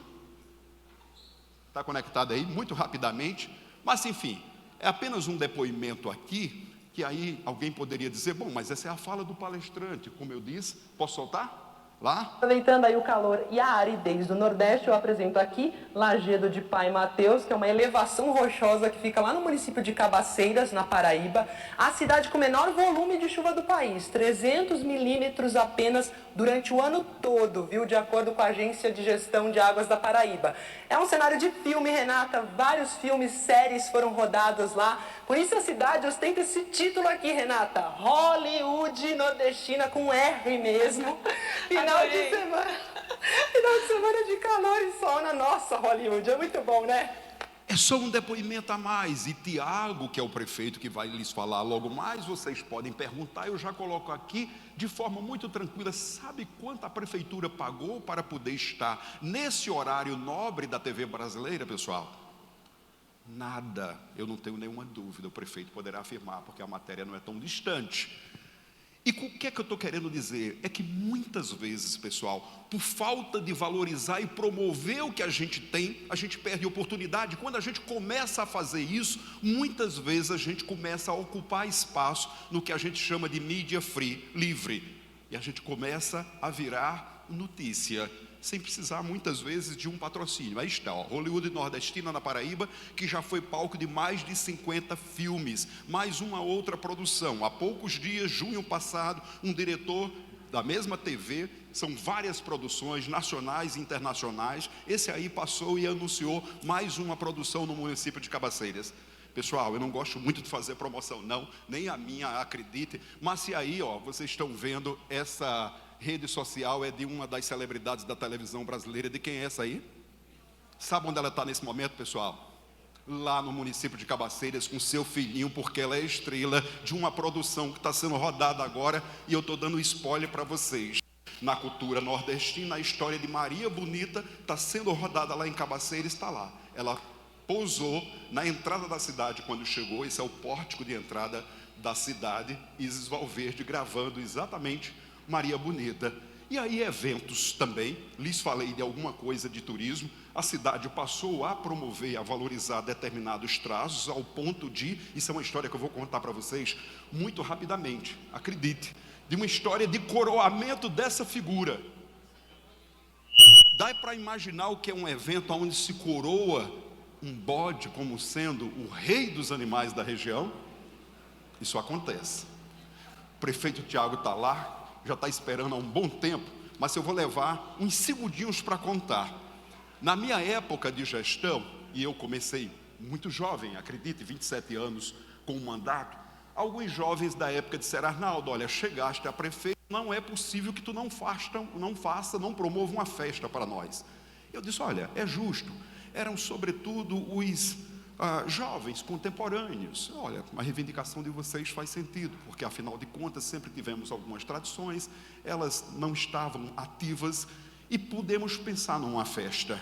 Está conectado aí, muito rapidamente. Mas enfim, é apenas um depoimento aqui, que aí alguém poderia dizer: bom, mas essa é a fala do palestrante, como eu disse. Posso soltar? Lá? Aproveitando aí o calor e a aridez do Nordeste, eu apresento aqui Lajedo de Pai Mateus, que é uma elevação rochosa que fica lá no município de Cabaceiras, na Paraíba, a cidade com o menor volume de chuva do país, 300 milímetros apenas durante o ano todo, viu? De acordo com a Agência de Gestão de Águas da Paraíba. É um cenário de filme, Renata, vários filmes, séries foram rodados lá, por isso a cidade ostenta esse título aqui, Renata, Hollywood nordestina, com R mesmo. Final de semana de calor e sol na nossa Hollywood, é muito bom, né? É só um depoimento a mais. E Tiago, que é o prefeito que vai lhes falar logo mais, vocês podem perguntar, eu já coloco aqui de forma muito tranquila. Sabe quanto a prefeitura pagou para poder estar nesse horário nobre da TV brasileira, pessoal? Nada. Eu não tenho nenhuma dúvida, o prefeito poderá afirmar, porque a matéria não é tão distante. E o que é que eu estou querendo dizer? É que muitas vezes, pessoal, por falta de valorizar e promover o que a gente tem, a gente perde oportunidade. Quando a gente começa a fazer isso, muitas vezes a gente começa a ocupar espaço no que a gente chama de mídia free, livre. E a gente começa a virar notícia, sem precisar muitas vezes de um patrocínio. Aí está, ó, Hollywood nordestina na Paraíba, que já foi palco de mais de 50 filmes, mais uma outra produção. Há poucos dias, junho passado, um diretor da mesma TV, são várias produções nacionais e internacionais, esse aí passou e anunciou mais uma produção no município de Cabaceiras. Pessoal, eu não gosto muito de fazer promoção não, nem a minha, acredite, mas se aí, ó, vocês estão vendo, essa rede social é de uma das celebridades da televisão brasileira. De quem é essa aí? Sabe onde ela está nesse momento, pessoal? Lá no município de Cabaceiras com seu filhinho, porque ela é estrela de uma produção que está sendo rodada agora, e eu estou dando spoiler para vocês. Na cultura nordestina, a história de Maria Bonita está sendo rodada lá em Cabaceiras, está lá. Ela pousou na entrada da cidade quando chegou, esse é o pórtico de entrada da cidade, Isis Valverde gravando exatamente Maria Bonita. E aí eventos também, lhes falei de alguma coisa de turismo, a cidade passou a promover, a valorizar determinados traços, ao ponto de, isso é uma história que eu vou contar para vocês muito rapidamente, acredite, de uma história de coroamento dessa figura. Dá para imaginar o que é um evento onde se coroa um bode como sendo o rei dos animais da região? Isso acontece. O prefeito Tiago está lá, já está esperando há um bom tempo, mas eu vou levar uns segundinhos para contar. Na minha época de gestão, e eu comecei muito jovem, acredite, 27 anos com o mandato, alguns jovens da época disseram: Arnaldo, olha, chegaste a prefeito, não é possível que tu não promova uma festa para nós. Eu disse: olha, é justo. Eram sobretudo os jovens contemporâneos. Olha, a reivindicação de vocês faz sentido, porque afinal de contas sempre tivemos algumas tradições, elas não estavam ativas e pudemos pensar numa festa.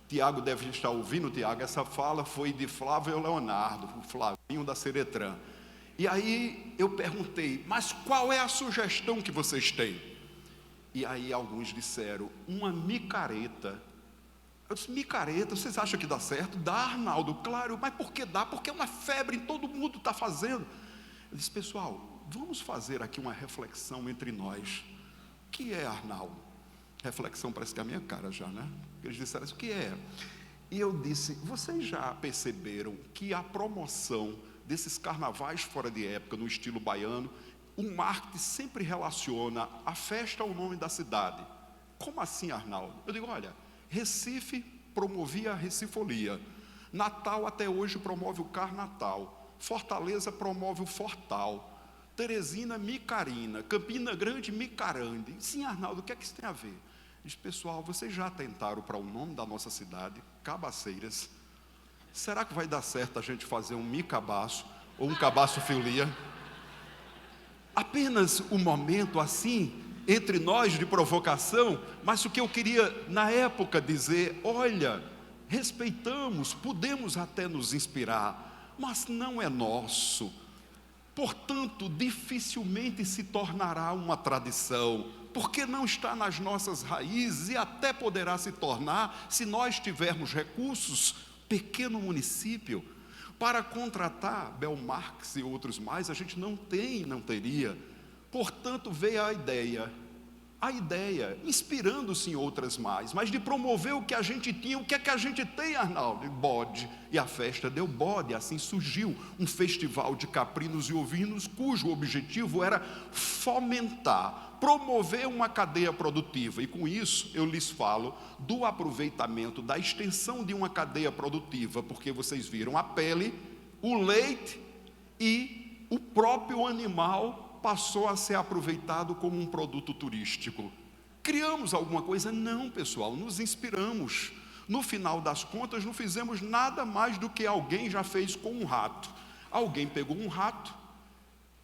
Tiago deve estar ouvindo, Tiago, essa fala foi de Flávio Leonardo, o Flavinho da Seretran. E aí eu perguntei: mas qual é a sugestão que vocês têm? E aí alguns disseram: uma micareta. Eu disse: micareta, vocês acham que dá certo? Dá, Arnaldo, claro. Mas por que dá? Porque é uma febre, todo mundo está fazendo. Eu disse: pessoal, vamos fazer aqui uma reflexão entre nós. O que é, Arnaldo? Reflexão parece que é a minha cara já, né? Eles disseram: o que é? E eu disse: vocês já perceberam que a promoção desses carnavais fora de época, no estilo baiano, o marketing sempre relaciona a festa ao nome da cidade? Como assim, Arnaldo? Eu digo: olha, Recife promovia a Recifolia, Natal até hoje promove o Carnatal, Fortaleza promove o Fortal, Teresina, Micarina, Campina Grande, Micarande. Sim, Arnaldo, o que é que isso tem a ver? Diz: pessoal, vocês já tentaram para o nome da nossa cidade, Cabaceiras? Será que vai dar certo a gente fazer um Micabaço ou um Cabaço Filia? Apenas um momento assim entre nós de provocação, mas o que eu queria na época dizer: olha, respeitamos, podemos até nos inspirar, mas não é nosso, portanto dificilmente se tornará uma tradição, porque não está nas nossas raízes, e até poderá se tornar se nós tivermos recursos. Pequeno município, para contratar Belmarx e outros mais, a gente não teria. Portanto, veio a ideia, inspirando-se em outras mais, mas de promover o que a gente tinha. O que é que a gente tem, Arnaldo? Bode. E a festa deu bode. Assim surgiu um festival de caprinos e ovinos, cujo objetivo era fomentar, promover uma cadeia produtiva. E com isso eu lhes falo do aproveitamento, da extensão de uma cadeia produtiva, porque vocês viram a pele, o leite e o próprio animal passou a ser aproveitado como um produto turístico. Criamos alguma coisa? Não, pessoal, nos inspiramos. No final das contas, não fizemos nada mais do que alguém já fez com um rato. Alguém pegou um rato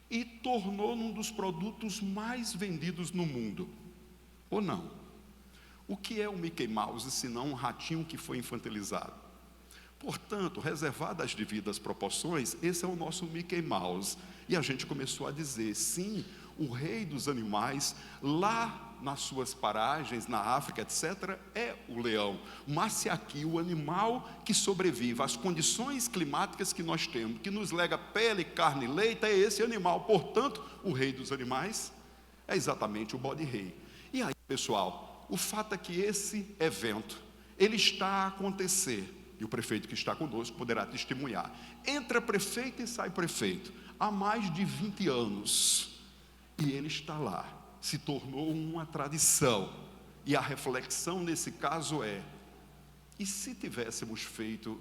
e tornou num dos produtos mais vendidos no mundo. Ou não? O que é o Mickey Mouse, senão um ratinho que foi infantilizado? Portanto, reservado às devidas proporções, esse é o nosso Mickey Mouse. E a gente começou a dizer: sim, o rei dos animais, lá nas suas paragens, na África, etc., é o leão. Mas se aqui o animal que sobrevive às condições climáticas que nós temos, que nos lega pele, carne e leite, é esse animal. Portanto, o rei dos animais é exatamente o bode-rei. E aí, pessoal, o fato é que esse evento, ele está a acontecer, e o prefeito que está conosco poderá testemunhar. Entra prefeito e sai prefeito, há mais de 20 anos, e ele está lá, se tornou uma tradição. E a reflexão nesse caso é: e se tivéssemos feito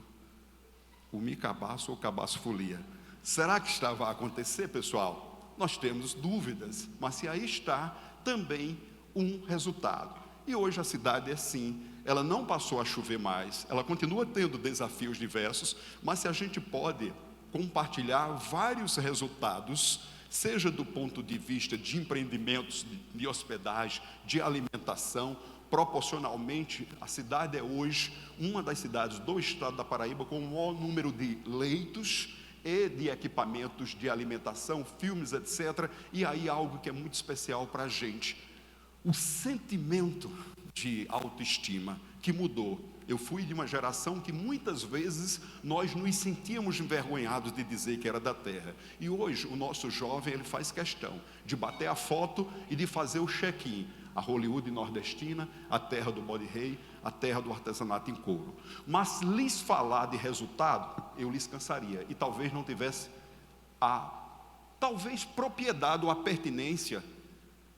o Micabaço ou Cabaço Folia? Será que estava a acontecer, pessoal? Nós temos dúvidas, mas se aí está também um resultado. E hoje a cidade é assim, ela não passou a chover mais, ela continua tendo desafios diversos, mas se a gente pode compartilhar vários resultados, seja do ponto de vista de empreendimentos de hospedagem, de alimentação, proporcionalmente, a cidade é hoje uma das cidades do estado da Paraíba com o maior número de leitos e de equipamentos de alimentação, filmes, etc. E aí algo que é muito especial para a gente, o sentimento de autoestima que mudou. Eu fui de uma geração que muitas vezes nós nos sentíamos envergonhados de dizer que era da terra. E hoje o nosso jovem, ele faz questão de bater a foto e de fazer o check-in. A Hollywood nordestina, a terra do bode rei, a terra do artesanato em couro. Mas lhes falar de resultado, eu lhes cansaria. E talvez não tivesse talvez propriedade ou a pertinência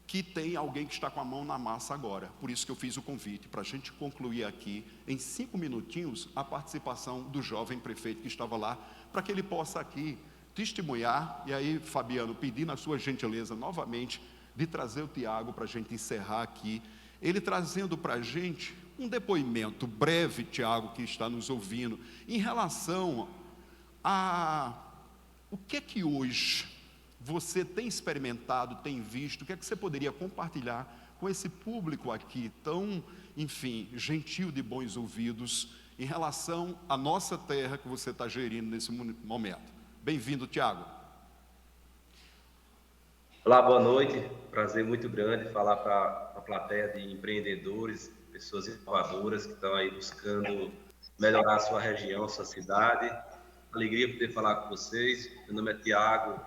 que tem alguém que está com a mão na massa agora. Por isso que eu fiz o convite, para a gente concluir aqui, em 5 minutinhos, a participação do jovem prefeito que estava lá, para que ele possa aqui testemunhar. E aí, Fabiano, pedindo a sua gentileza novamente, de trazer o Tiago para a gente encerrar aqui, ele trazendo para a gente um depoimento breve, Tiago, que está nos ouvindo, em relação a o que é que hoje você tem experimentado, tem visto, o que é que você poderia compartilhar com esse público aqui, tão, enfim, gentil de bons ouvidos, em relação à nossa terra que você está gerindo nesse momento. Bem-vindo, Tiago. Olá, boa noite. Prazer muito grande falar para a plateia de empreendedores, pessoas inovadoras que estão aí buscando melhorar a sua região, a sua cidade. Alegria poder falar com vocês. Meu nome é Tiago,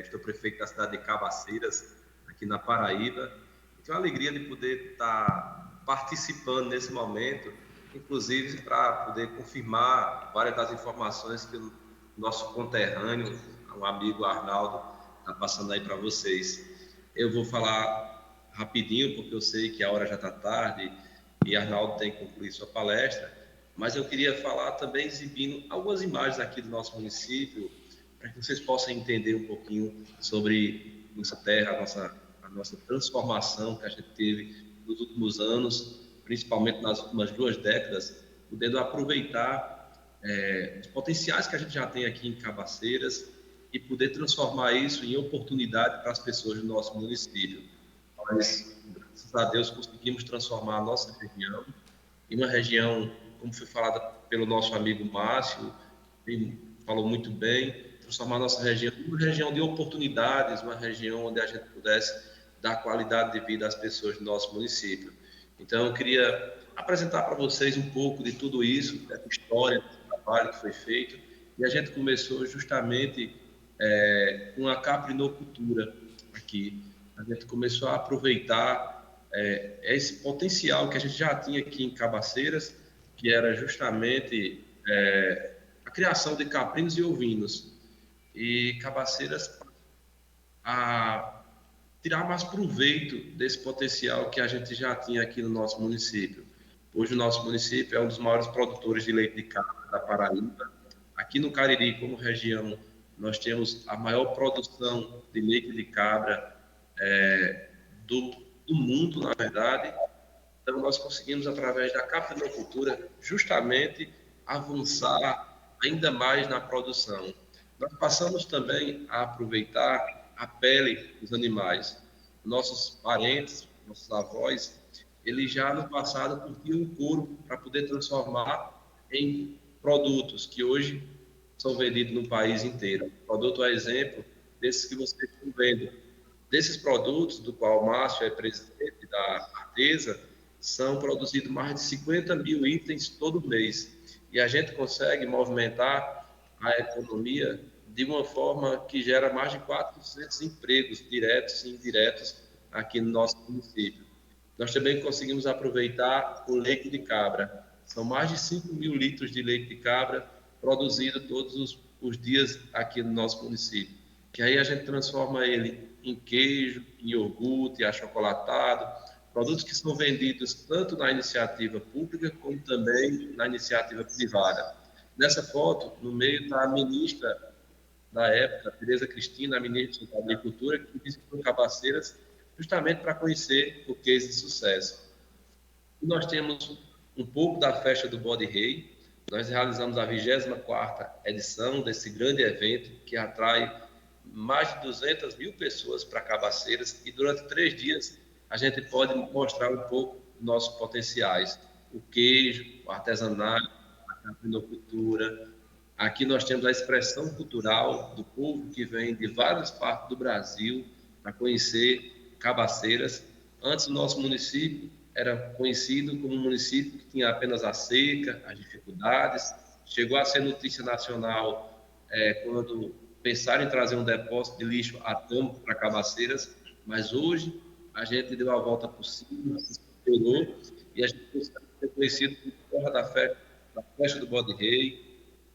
estou prefeito da cidade de Cabaceiras, aqui na Paraíba. Tenho a alegria de poder estar participando nesse momento, inclusive para poder confirmar várias das informações que o nosso conterrâneo, o amigo Arnaldo, está passando aí para vocês. Eu vou falar rapidinho, porque eu sei que a hora já está tarde e Arnaldo tem que concluir sua palestra, mas eu queria falar também exibindo algumas imagens aqui do nosso município, para que vocês possam entender um pouquinho sobre nossa terra, a nossa transformação que a gente teve nos últimos anos, principalmente nas últimas 2 décadas, podendo aproveitar os potenciais que a gente já tem aqui em Cabaceiras e poder transformar isso em oportunidade para as pessoas do nosso município. Nós, graças a Deus, conseguimos transformar a nossa região em uma região, como foi falado pelo nosso amigo Márcio, ele falou muito bem, transformar a nossa região em uma região de oportunidades, uma região onde a gente pudesse dar qualidade de vida às pessoas do nosso município. Então, eu queria apresentar para vocês um pouco de tudo isso, dessa história, desse trabalho que foi feito, e a gente começou justamente com a caprinocultura aqui. A gente começou a aproveitar esse potencial que a gente já tinha aqui em Cabaceiras, que era justamente a criação de caprinos e ovinos. E Cabaceiras a tirar mais proveito desse potencial que a gente já tinha aqui no nosso município. Hoje o nosso município é um dos maiores produtores de leite de cabra da Paraíba. Aqui no Cariri, como região, nós temos a maior produção de leite de cabra do mundo, na verdade. Então, nós conseguimos, através da caprinocultura, justamente avançar ainda mais na produção. Nós passamos também a aproveitar a pele dos animais. Nossos parentes, nossos avós, eles já no passado curtiam o couro para poder transformar em produtos que hoje são vendidos no país inteiro. Produto a exemplo desses que vocês estão vendo. Desses produtos, do qual o Márcio é presidente da Artesa, são produzidos mais de 50 mil itens todo mês. E a gente consegue movimentar a economia de uma forma que gera mais de 400 empregos diretos e indiretos aqui no nosso município. Nós também conseguimos aproveitar o leite de cabra. São mais de 5 mil litros de leite de cabra produzido todos os dias aqui no nosso município. Que aí a gente transforma ele em queijo, em iogurte, achocolatado, produtos que são vendidos tanto na iniciativa pública como também na iniciativa privada. Nessa foto, no meio está a ministra da época, Tereza Cristina, a ministra da Agricultura, que visitou Cabaceiras justamente para conhecer o case de sucesso. E nós temos um pouco da festa do Bode Rei. Nós realizamos a 24ª edição desse grande evento que atrai mais de 200 mil pessoas para Cabaceiras e durante 3 dias a gente pode mostrar um pouco dos nossos potenciais. O queijo, o artesanato, a caprinocultura, Aqui nós temos a expressão cultural do povo que vem de várias partes do Brasil para conhecer Cabaceiras. Antes, o nosso município era conhecido como um município que tinha apenas a seca, as dificuldades. Chegou a ser notícia nacional quando pensaram em trazer um depósito de lixo atômico para Cabaceiras, mas hoje a gente deu a volta por cima, se superou, e a gente consegue ser conhecido como Terra da Festa do Bode Rei,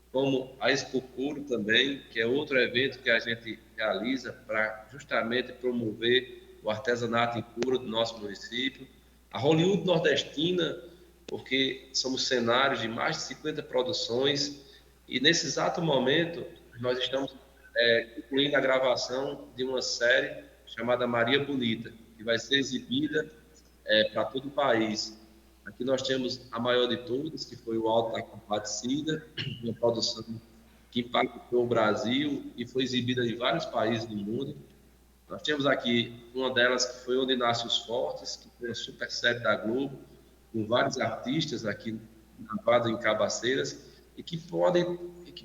como a Expo Couro também, que é outro evento que a gente realiza para justamente promover o artesanato em couro do nosso município. A Hollywood Nordestina, porque somos cenários de mais de 50 produções, e nesse exato momento nós estamos concluindo a gravação de uma série chamada Maria Bonita, que vai ser exibida para todo o país. Aqui nós temos a maior de todas, que foi o Alto da Compadecida, uma produção que impactou o Brasil e foi exibida em vários países do mundo. Nós temos aqui uma delas que foi Onde Nascem os Fortes, que foi uma super série da Globo, com vários artistas aqui gravados em Cabaceiras, e que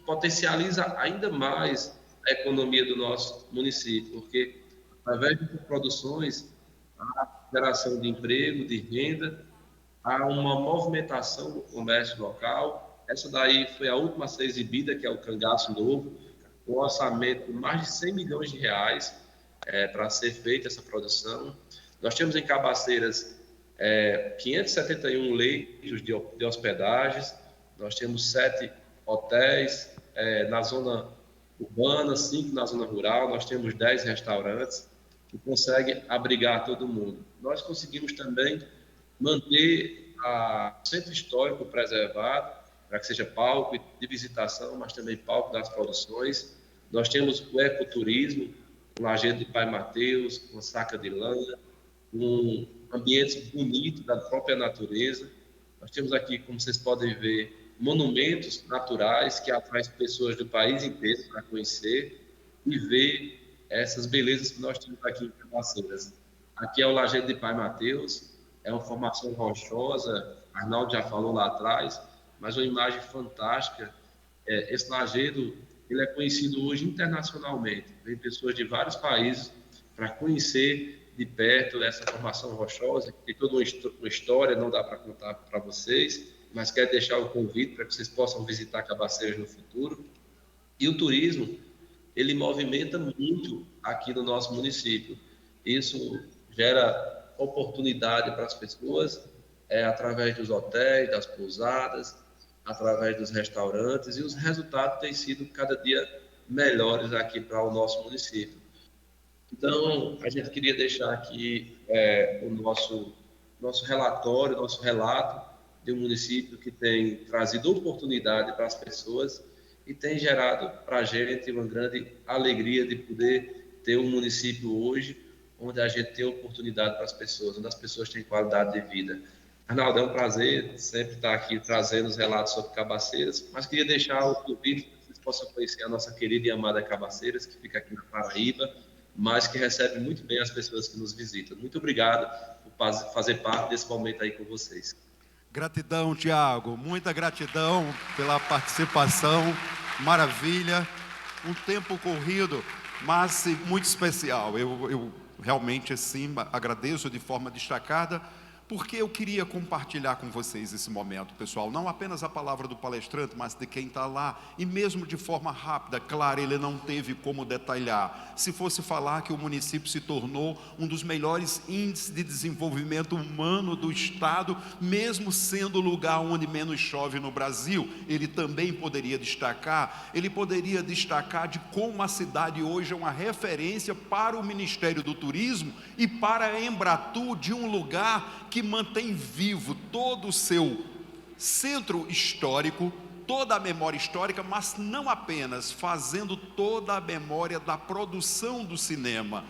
potencializa ainda mais a economia do nosso município, porque através de produções há geração de emprego, de renda, há uma movimentação no comércio local. Essa daí foi a última a ser exibida, que é o Cangaço Novo, com um orçamento de mais de 100 milhões de reais para ser feita essa produção. Nós temos em Cabaceiras 571 leitos de hospedagens, nós temos 7 hotéis na zona urbana, 5 na zona rural, nós temos 10 restaurantes que conseguem abrigar todo mundo. Nós conseguimos também manter o centro histórico preservado, para que seja palco de visitação, mas também palco das produções. Nós temos o ecoturismo, o Lajedo de Pai Mateus, uma saca de lã, um ambiente bonito da própria natureza. Nós temos aqui, como vocês podem ver, monumentos naturais que atraem pessoas do país inteiro para conhecer e ver essas belezas que nós temos aqui em Cabaceiras. Aqui é o Lajedo de Pai Mateus, é uma formação rochosa, Arnaldo já falou lá atrás, mas uma imagem fantástica. Esse lajedo, ele é conhecido hoje internacionalmente. Vem pessoas de vários países para conhecer de perto essa formação rochosa, que tem toda uma história, não dá para contar para vocês, mas quero deixar o convite para que vocês possam visitar Cabaceiras no futuro. E o turismo, ele movimenta muito aqui no nosso município. Isso gera oportunidade para as pessoas através dos hotéis, das pousadas, através dos restaurantes, e os resultados têm sido cada dia melhores aqui para o nosso município. Então, a gente queria deixar aqui o nosso relatório, nosso relato de um município que tem trazido oportunidade para as pessoas e tem gerado para a gente uma grande alegria de poder ter um município hoje onde a gente tem oportunidade para as pessoas, onde as pessoas têm qualidade de vida. Arnaldo, é um prazer sempre estar aqui trazendo os relatos sobre Cabaceiras, mas queria deixar o convite para que vocês possam conhecer a nossa querida e amada Cabaceiras, que fica aqui na Paraíba, mas que recebe muito bem as pessoas que nos visitam. Muito obrigado por fazer parte desse momento aí com vocês. Gratidão, Tiago, muita gratidão pela participação, maravilha, um tempo corrido, mas muito especial. Eu realmente, assim, agradeço de forma destacada, porque eu queria compartilhar com vocês esse momento, pessoal, não apenas a palavra do palestrante, mas de quem está lá, e mesmo de forma rápida. Claro, ele não teve como detalhar. Se fosse falar que o município se tornou um dos melhores índices de desenvolvimento humano do estado, mesmo sendo o lugar onde menos chove no Brasil, ele também poderia destacar. Ele poderia destacar de como a cidade hoje é uma referência para o Ministério do Turismo e para a Embratur, de um lugar que mantém vivo todo o seu centro histórico, toda a memória histórica, mas não apenas, fazendo toda a memória da produção do cinema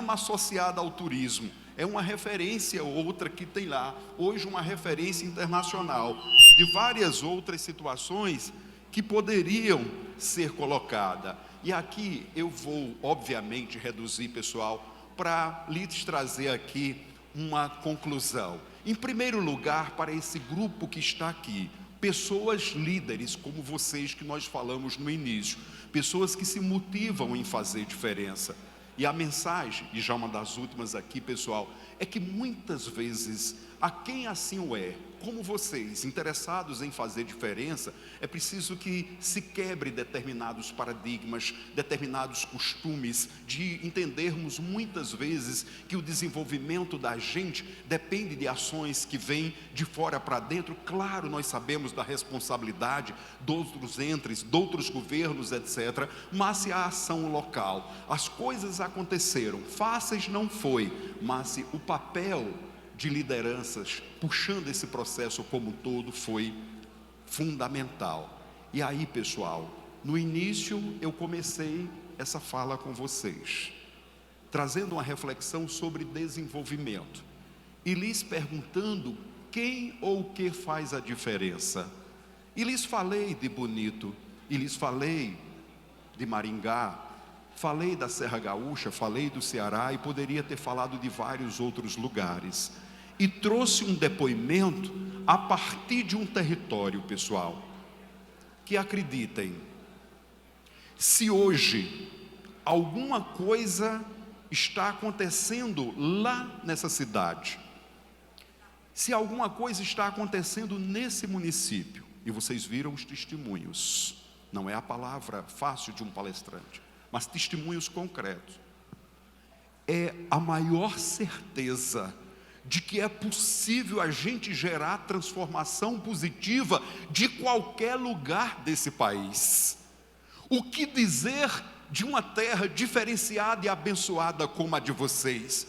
associada ao turismo. É uma referência outra que tem lá, hoje uma referência internacional, de várias outras situações que poderiam ser colocadas. E aqui eu vou, obviamente, reduzir, pessoal, para lhes trazer aqui uma conclusão. Em primeiro lugar, para esse grupo que está aqui, Pessoas líderes como vocês que nós falamos no início, pessoas que se motivam em fazer diferença. E a mensagem, e já uma das últimas aqui, pessoal, é que muitas vezes, a quem assim o é, como vocês, interessados em fazer diferença, é preciso que se quebre determinados paradigmas, determinados costumes, de entendermos muitas vezes que o desenvolvimento da gente depende de ações que vêm de fora para dentro. Claro, nós sabemos da responsabilidade de outros entes, de outros governos, etc. Mas se a ação local, as coisas aconteceram, fáceis não foi, mas se o papel de lideranças, puxando esse processo como um todo, foi fundamental. E aí, pessoal, no início eu comecei essa fala com vocês, trazendo uma reflexão sobre desenvolvimento, e lhes perguntando quem ou o que faz a diferença. E lhes falei de Bonito, e lhes falei de Maringá, falei da Serra Gaúcha, falei do Ceará, e poderia ter falado de vários outros lugares. E trouxe um depoimento a partir de um território, pessoal, que acreditem, se hoje alguma coisa está acontecendo lá nessa cidade, se alguma coisa está acontecendo nesse município, e vocês viram os testemunhos, não é a palavra fácil de um palestrante, mas testemunhos concretos, é a maior certeza de que é possível a gente gerar transformação positiva de qualquer lugar desse país. O que dizer de uma terra diferenciada e abençoada como a de vocês?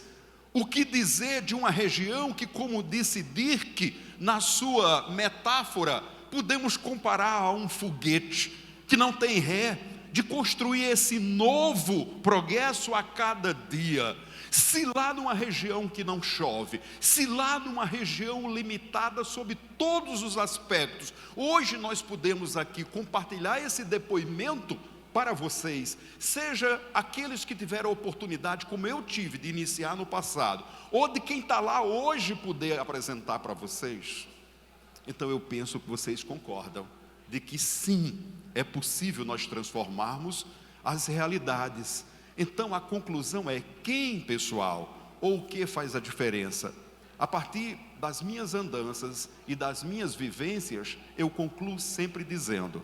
O que dizer de uma região que, como disse Dirk, na sua metáfora, podemos comparar a um foguete que não tem ré, de construir esse novo progresso a cada dia? Se lá numa região que não chove, se lá numa região limitada sob todos os aspectos, hoje nós podemos aqui compartilhar esse depoimento para vocês, seja aqueles que tiveram a oportunidade, como eu tive, de iniciar no passado, ou de quem está lá hoje poder apresentar para vocês. Então eu penso que vocês concordam de que sim, é possível nós transformarmos as realidades. Então a conclusão é quem, pessoal, ou o que faz a diferença? A partir das minhas andanças e das minhas vivências, eu concluo sempre dizendo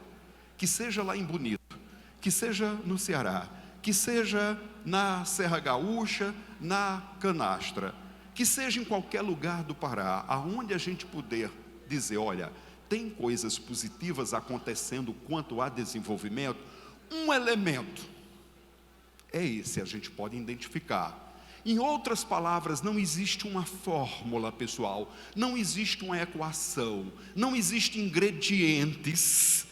que seja lá em Bonito, que seja no Ceará, que seja na Serra Gaúcha, na Canastra, que seja em qualquer lugar do Pará, aonde a gente puder dizer, olha, tem coisas positivas acontecendo quanto a desenvolvimento, um elemento é esse, a gente pode identificar. Em outras palavras, não existe uma fórmula, pessoal, não existe uma equação, não existem ingredientes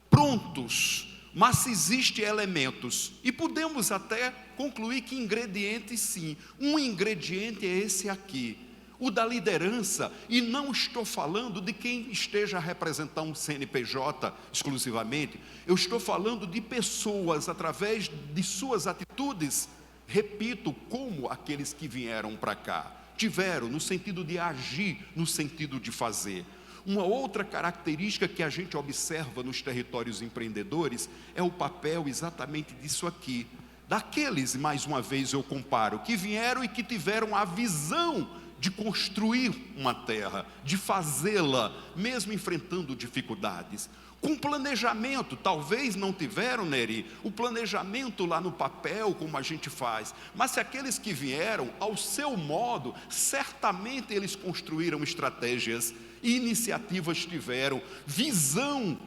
prontos, mas existem elementos, e podemos até concluir que ingredientes sim, um ingrediente é esse aqui, o da liderança, e não estou falando de quem esteja a representar um CNPJ exclusivamente, eu estou falando de pessoas, através de suas atitudes, repito, como aqueles que vieram para cá, tiveram no sentido de agir, no sentido de fazer. Uma outra característica que a gente observa nos territórios empreendedores, é o papel exatamente disso aqui, daqueles, mais uma vez eu comparo, que vieram e que tiveram a visão de construir uma terra, de fazê-la, mesmo enfrentando dificuldades, com planejamento. Talvez não tiveram, Neri, o planejamento lá no papel, como a gente faz, mas se aqueles que vieram, ao seu modo, certamente eles construíram estratégias, iniciativas tiveram, visão,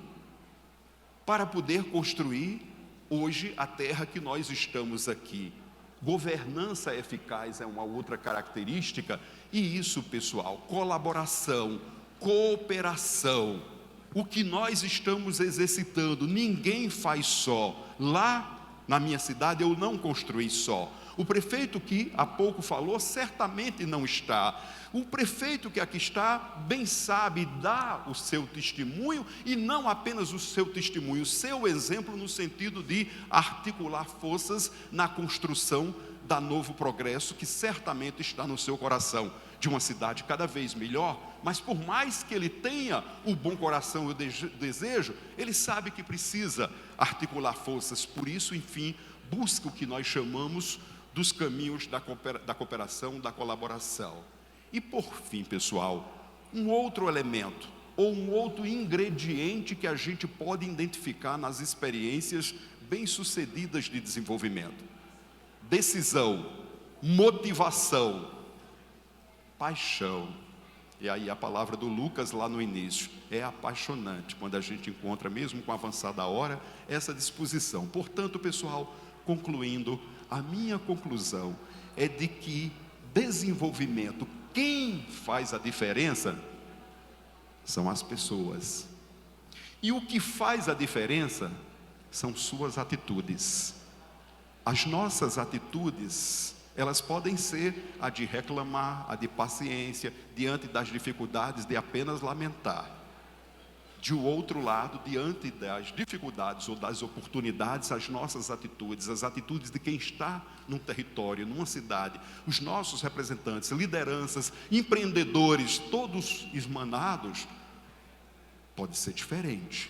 para poder construir, hoje, a terra que nós estamos aqui. Governança eficaz é uma outra característica, e isso, pessoal, colaboração, cooperação, o que nós estamos exercitando, ninguém faz só. Lá na minha cidade eu não construí só, o prefeito que há pouco falou certamente não está, o prefeito que aqui está bem sabe, dá o seu testemunho, e não apenas o seu testemunho, o seu exemplo no sentido de articular forças na construção da Novo Progresso, que certamente está no seu coração, de uma cidade cada vez melhor, mas por mais que ele tenha o bom coração e o desejo, ele sabe que precisa articular forças. Por isso, enfim, busca o que nós chamamos dos caminhos da cooperação, da colaboração. E por fim, pessoal, um outro elemento, ou um outro ingrediente que a gente pode identificar nas experiências bem-sucedidas de desenvolvimento: decisão, motivação, paixão. E aí a palavra do Lucas lá no início é apaixonante, quando a gente encontra, mesmo com a avançada hora, essa disposição. Portanto, pessoal, concluindo, a minha conclusão é de que desenvolvimento, quem faz a diferença são as pessoas. E o que faz a diferença são suas atitudes. As nossas atitudes, elas podem ser a de reclamar, a de paciência, diante das dificuldades, de apenas lamentar. De outro lado, diante das dificuldades ou das oportunidades, as nossas atitudes, as atitudes de quem está num território, numa cidade, os nossos representantes, lideranças, empreendedores, todos esmanados, pode ser diferente.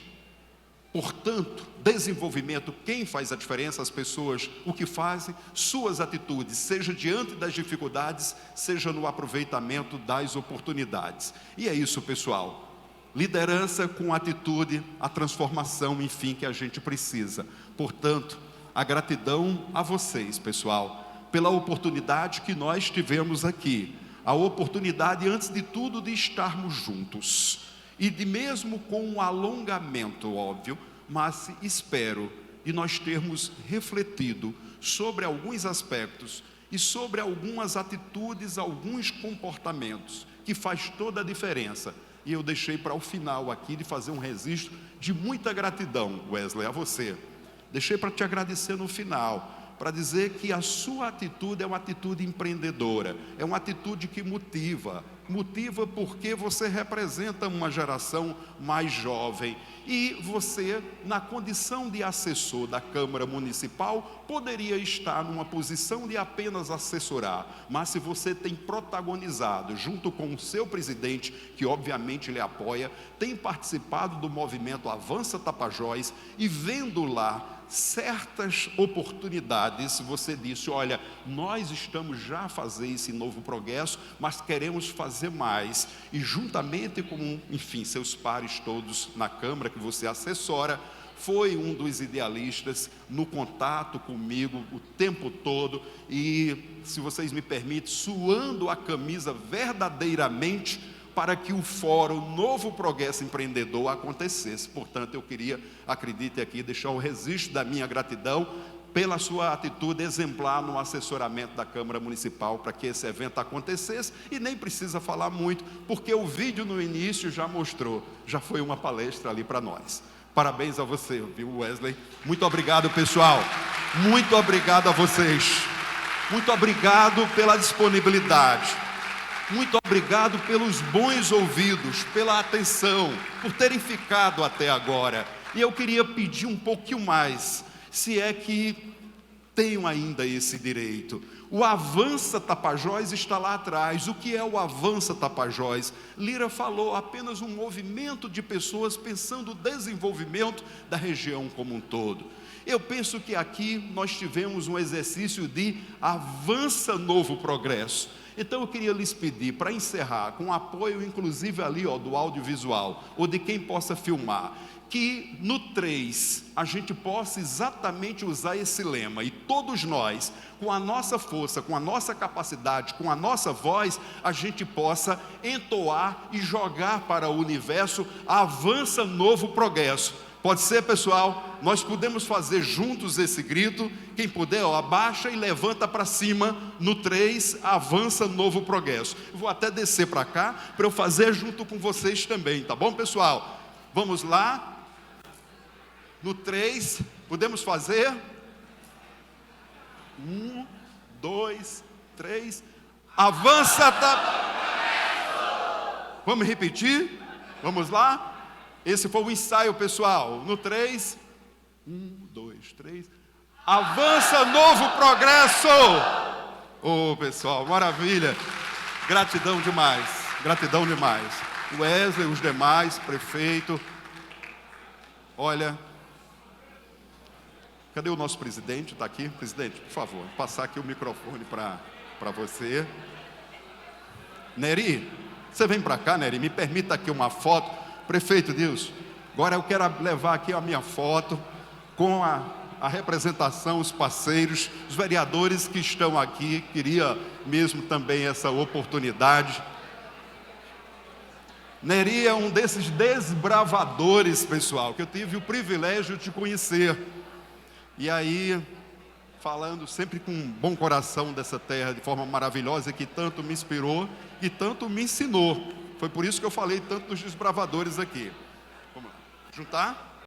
Portanto, desenvolvimento, quem faz a diferença? As pessoas. O que fazem? Suas atitudes, seja diante das dificuldades, seja no aproveitamento das oportunidades. E é isso, pessoal. Liderança com atitude, a transformação, enfim, que a gente precisa. Portanto, a gratidão a vocês, pessoal, pela oportunidade que nós tivemos aqui. A oportunidade, antes de tudo, de estarmos juntos. E de mesmo com um alongamento, óbvio, mas espero de nós termos refletido sobre alguns aspectos e sobre algumas atitudes, alguns comportamentos que faz toda a diferença. E eu deixei para o final aqui de fazer um registro de muita gratidão, Wesley, a você. Deixei para te agradecer no final, para dizer que a sua atitude é uma atitude empreendedora, é uma atitude que motiva porque você representa uma geração mais jovem e você, na condição de assessor da Câmara Municipal, poderia estar numa posição de apenas assessorar, mas se você tem protagonizado, junto com o seu presidente, que obviamente lhe apoia, tem participado do movimento Avança Tapajós e vendo lá certas oportunidades, você disse: olha, nós estamos já a fazer esse novo progresso, mas queremos fazer mais, e juntamente com, enfim, seus pares todos na Câmara que você assessora, foi um dos idealistas no contato comigo o tempo todo, e, se vocês me permitem, suando a camisa verdadeiramente, para que o Fórum Novo Progresso Empreendedor acontecesse. Portanto, eu queria, acredite aqui, deixar o registro da minha gratidão pela sua atitude exemplar no assessoramento da Câmara Municipal para que esse evento acontecesse, e nem precisa falar muito, porque o vídeo no início já mostrou, já foi uma palestra ali para nós. Parabéns a você, viu, Wesley? Muito obrigado, pessoal. Muito obrigado a vocês. Muito obrigado pela disponibilidade. Muito obrigado pelos bons ouvidos, pela atenção, por terem ficado até agora. E eu queria pedir um pouquinho mais, se é que tenho ainda esse direito. O Avança Tapajós está lá atrás. O que é o Avança Tapajós? Lira falou, apenas um movimento de pessoas pensando o desenvolvimento da região como um todo. Eu penso que aqui nós tivemos um exercício de Avança Novo Progresso. Então eu queria lhes pedir, para encerrar, com apoio inclusive ali do audiovisual, ou de quem possa filmar, que no 3 a gente possa exatamente usar esse lema, e todos nós, com a nossa força, com a nossa capacidade, com a nossa voz, a gente possa entoar e jogar para o universo: Avança Novo Progresso. Pode ser, pessoal? Nós podemos fazer juntos esse grito. Quem puder, abaixa e levanta para cima. No 3, Avança Novo Progresso. Eu vou até descer para cá, para eu fazer junto com vocês também, tá bom, pessoal? Vamos lá. No 3, podemos fazer? 1, 2, 3. Avança, Vamos repetir? Vamos lá? Esse foi o ensaio, pessoal. No 3, 1, 2, 3. Avança Novo Progresso! Pessoal, maravilha! Gratidão demais, gratidão demais. O Wesley, os demais, prefeito. Olha, cadê o nosso presidente? Está aqui? Presidente, por favor, vou passar aqui o microfone para você. Neri, você vem para cá, Neri, me permita aqui uma foto. Prefeito Deus, agora eu quero levar aqui a minha foto com a representação, os parceiros, os vereadores que estão aqui. Queria mesmo também essa oportunidade. Neri é um desses desbravadores, pessoal, que eu tive o privilégio de conhecer. E aí, falando sempre com um bom coração dessa terra, de forma maravilhosa, que tanto me inspirou e tanto me ensinou. Foi por isso que eu falei tanto dos desbravadores aqui. Vamos lá. Juntar?